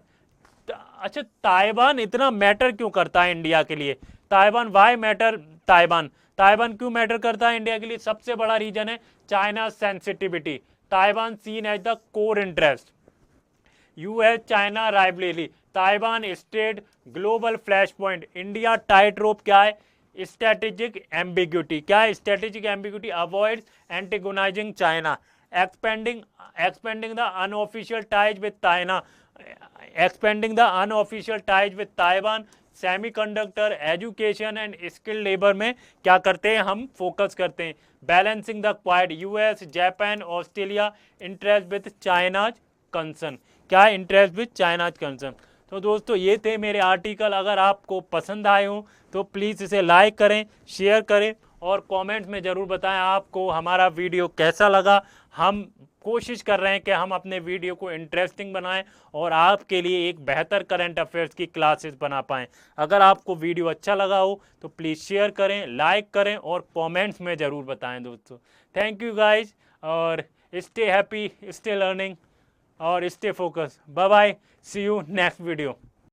अच्छा, ताइवान इतना मैटर क्यों करता है इंडिया के लिए? Taiwan why matter? ताइवान क्यों मैटर करता है इंडिया के लिए? सबसे बड़ा रीजन है China sensitivity. Taiwan seen as the core interest, US China rivalry, Taiwan state global flash point, India tight rope. क्या है, स्ट्रेटेजिक एम्बिग्यूटी। क्या है strategic ambiguity? Avoid antagonising China, expanding the unofficial ties with China, expanding the unofficial ties with Taiwan, semiconductor, education and skill labour में क्या करते हैं, हम focus करते हैं। Balancing the quad, US, Japan, Australia interest with China's concern. क्या है, interest with China's concern. तो दोस्तों ये थे मेरे आर्टिकल। अगर आपको पसंद आए हो तो प्लीज़ इसे लाइक करें, शेयर करें और कमेंट्स में ज़रूर बताएं आपको हमारा वीडियो कैसा लगा। हम कोशिश कर रहे हैं कि हम अपने वीडियो को इंटरेस्टिंग बनाएं और आपके लिए एक बेहतर करंट अफेयर्स की क्लासेस बना पाएं। अगर आपको वीडियो अच्छा लगा हो तो प्लीज़ शेयर करें, लाइक करें और कमेंट्स में ज़रूर बताएं दोस्तों। थैंक यू गाइज, और स्टे हैप्पी, स्टे लर्निंग और stay focus. Bye bye, see you next video.